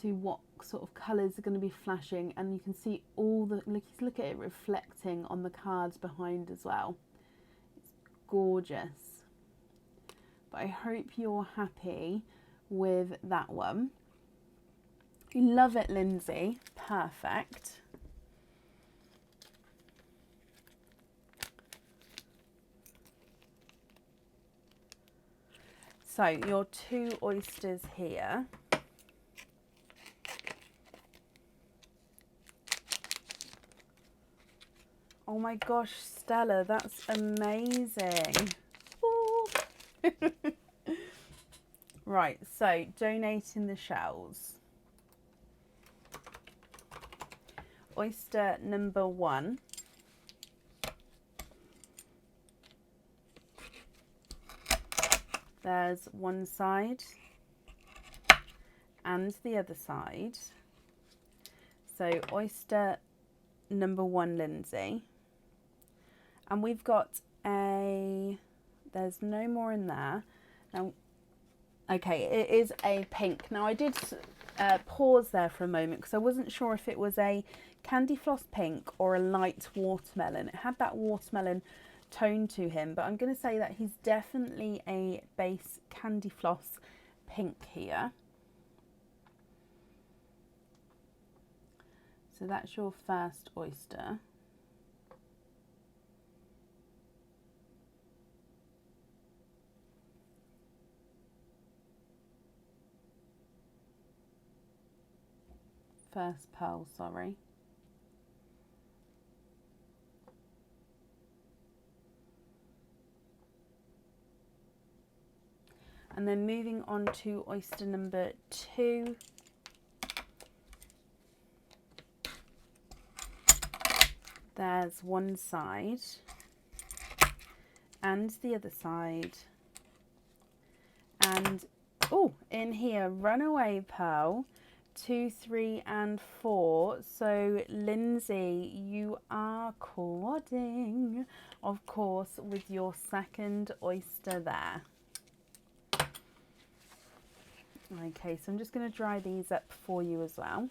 to what sort of colours are going to be flashing, and you can see all the, look at it reflecting on the cards behind as well. It's gorgeous. But I hope you're happy with that one. Love it, Lindsay. Perfect. So your 2 oysters here. Oh my gosh, Stella, that's amazing. Right, so donating the shells. Oyster number 1. There's one side and the other side. So oyster number 1, Lindsay. And we've got there's no more in there. Now, okay, it is a pink. Now I did pause there for a moment because I wasn't sure if it was a candy floss pink or a light watermelon. It had that watermelon tone to him, but I'm going to say that he's definitely a base candy floss pink here. So that's your first oyster. First pearl, sorry. And then moving on to oyster number 2. There's one side and the other side. And, oh, in here, runaway pearl, 2, 3 and 4. So Lindsay, you are quadding, of course, with your second oyster there. Okay, so I'm just going to dry these up for you as well.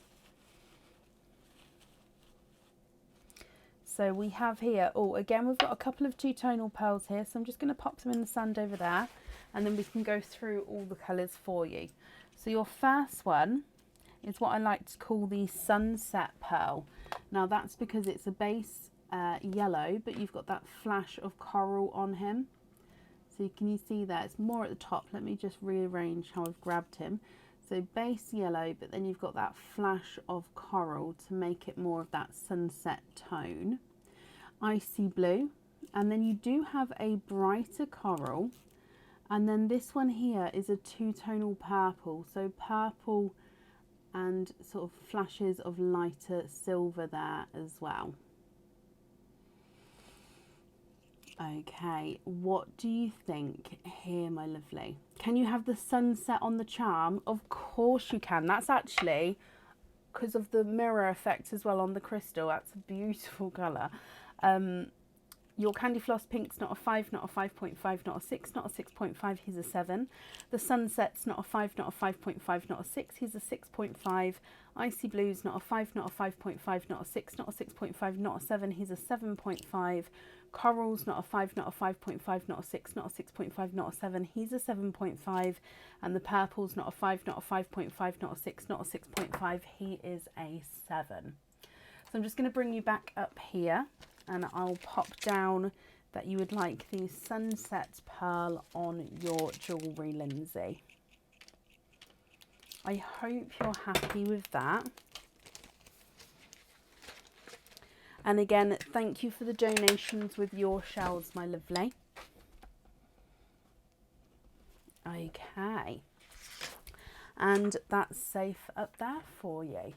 So we have here, oh, again, we've got a couple of 2-tonal pearls here. So I'm just going to pop them in the sand over there, and then we can go through all the colours for you. So your first one is what I like to call the sunset pearl. Now that's because it's a base yellow, but you've got that flash of coral on him. So can you see that? It's more at the top. Let me just rearrange how I've grabbed him. So base yellow, but then you've got that flash of coral to make it more of that sunset tone. Icy blue, and then you do have a brighter coral, and then this one here is a 2-tonal purple. So purple and sort of flashes of lighter silver there as well. Okay, what do you think here, my lovely? Can you have the sunset on the charm? Of course you can. That's actually because of the mirror effect as well on the crystal. That's a beautiful colour. Your Candy Floss Pink's not a 5, not a 5.5, not a 6, not a 6.5, he's a 7. The Sunset's not a 5, not a 5.5, not a 6, he's a 6.5. Icy Blue's not a 5, not a 5.5, not a 6, not a 6.5, not a 7, he's a 7.5. Coral's not a 5, not a 5.5, not a 6, not a 6.5, not a 7, he's a 7.5. And the Purple's not a 5, not a 5.5, not a 6, not a 6.5, he is a 7. So I'm just going to bring you back up here, and I'll pop down that you would like the Sunset Pearl on your jewellery, Lindsay. I hope you're happy with that. And again, thank you for the donations with your shells, my lovely. Okay. And that's safe up there for you.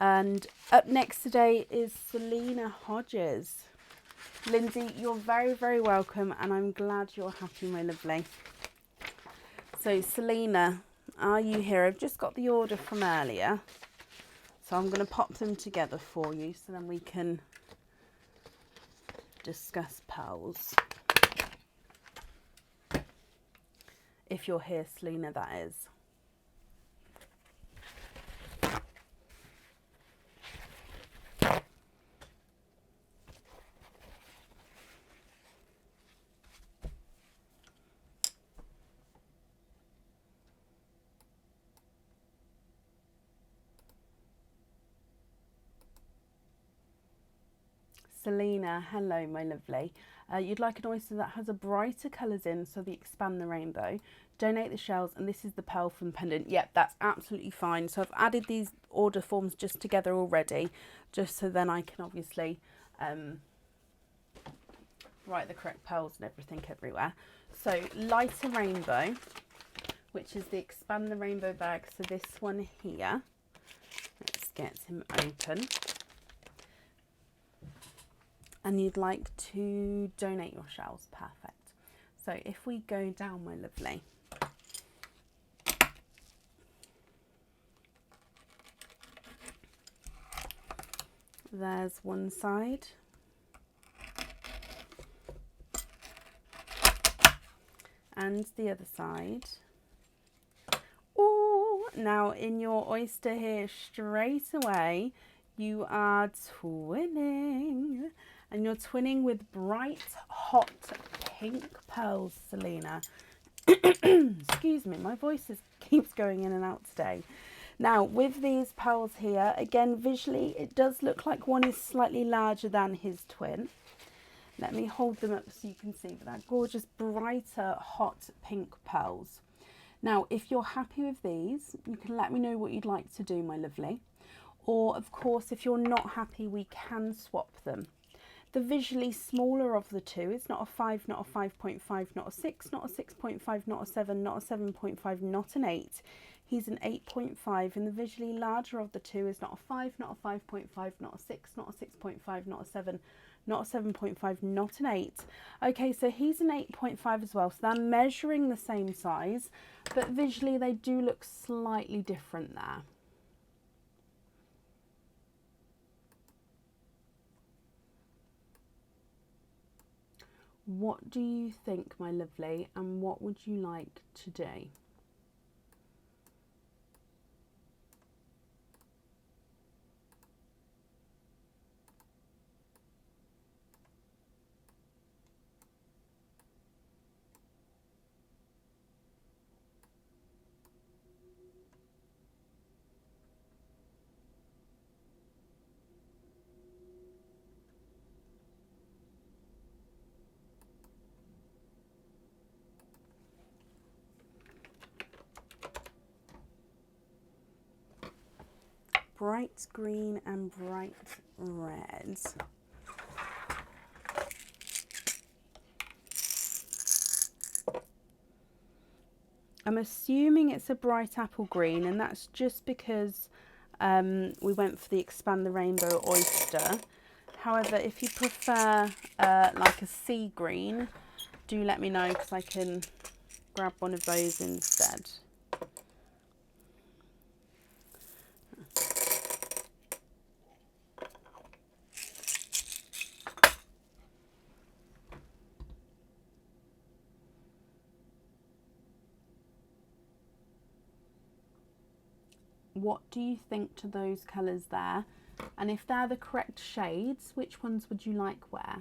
And up next today is Selena Hodges. Lindsay, you're very, very welcome, and I'm glad you're happy, my lovely. So Selena, are you here? I've just got the order from earlier, so I'm going to pop them together for you so then we can discuss pearls. If you're here, Selena, that is. Selena, hello, my lovely. You'd like an oyster that has a brighter colours in, so they expand the rainbow. Donate the shells, and this is the pearl from pendant. Yep, that's absolutely fine. So I've added these order forms just together already, just so then I can obviously write the correct pearls and everything everywhere. So lighter rainbow, which is the expand the rainbow bag. So this one here, let's get him open. And you'd like to donate your shells. Perfect. So if we go down, my lovely. There's one side. And the other side. Oh, now in your oyster here, straight away, you are twinning. And you're twinning with bright, hot pink pearls, Selena. Excuse me, my voice keeps going in and out today. Now, with these pearls here, again, visually, it does look like one is slightly larger than his twin. Let me hold them up so you can see that gorgeous, brighter, hot pink pearls. Now, if you're happy with these, you can let me know what you'd like to do, my lovely. Or, of course, if you're not happy, we can swap them. The visually smaller of the two is not a 5, not a 5.5, not a 6, not a 6.5, not a 7, not a 7.5, not an 8. He's an 8.5, and the visually larger of the two is not a 5, not a 5.5, not a 6, not a 6.5, not a 7, not a 7.5, not an 8. Okay, so he's an 8.5 as well. So they're measuring the same size, but visually they do look slightly different there. What do you think, my lovely, and what would you like to do? Bright green and bright red. I'm assuming it's a bright apple green, and that's just because we went for the expand the rainbow oyster. However, if you prefer like a sea green, do let me know, because I can grab one of those instead. what do you think to those colours there? And if they're the correct shades, which ones would you like where?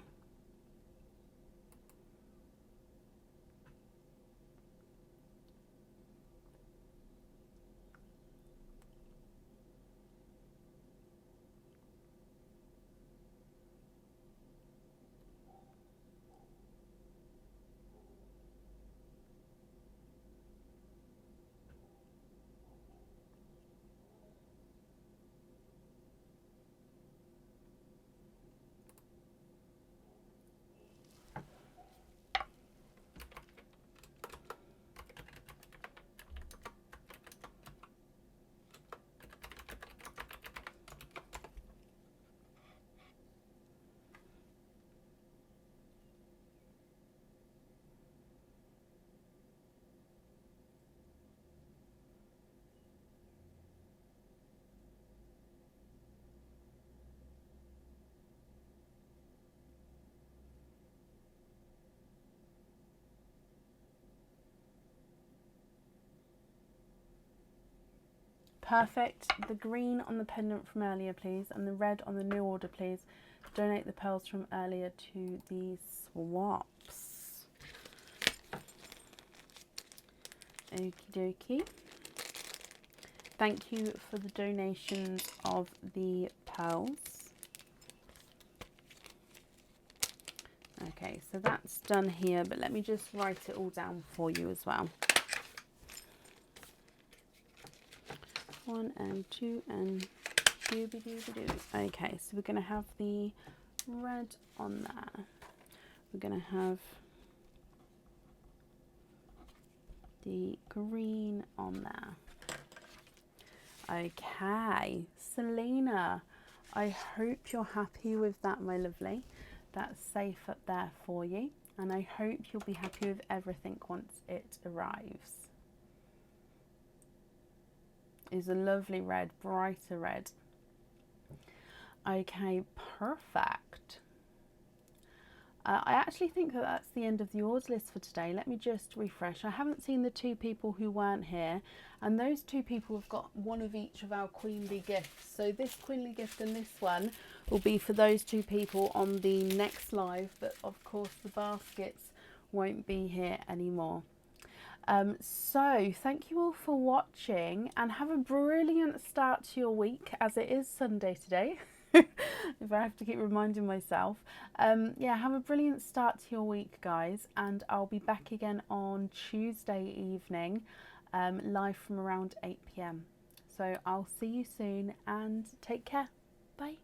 Perfect. The green on the pendant from earlier, please, and the red on the new order, please. Donate the pearls from earlier to the swaps. Okie dokie. Thank you for the donations of the pearls. Okay, so that's done here, but let me just write it all down for you as well. 1 and 2 and dooby-dooby-doo. Okay, so we're going to have the red on there. We're going to have the green on there. Okay, Selena, I hope you're happy with that, my lovely. That's safe up there for you, and I hope you'll be happy with everything once it arrives. Is a lovely red, brighter red. Okay, perfect. I actually think that that's the end of the orders list for today. Let me just refresh. I haven't seen the 2 people who weren't here, and those 2 people have got one of each of our Queenly gifts. So this Queenly gift and this one will be for those 2 people on the next live, but of course the baskets won't be here anymore. So thank you all for watching, and have a brilliant start to your week, as it is Sunday today. If I have to keep reminding myself. Yeah, have a brilliant start to your week, guys, and I'll be back again on Tuesday evening, live from around 8 p.m. So I'll see you soon, and take care. Bye.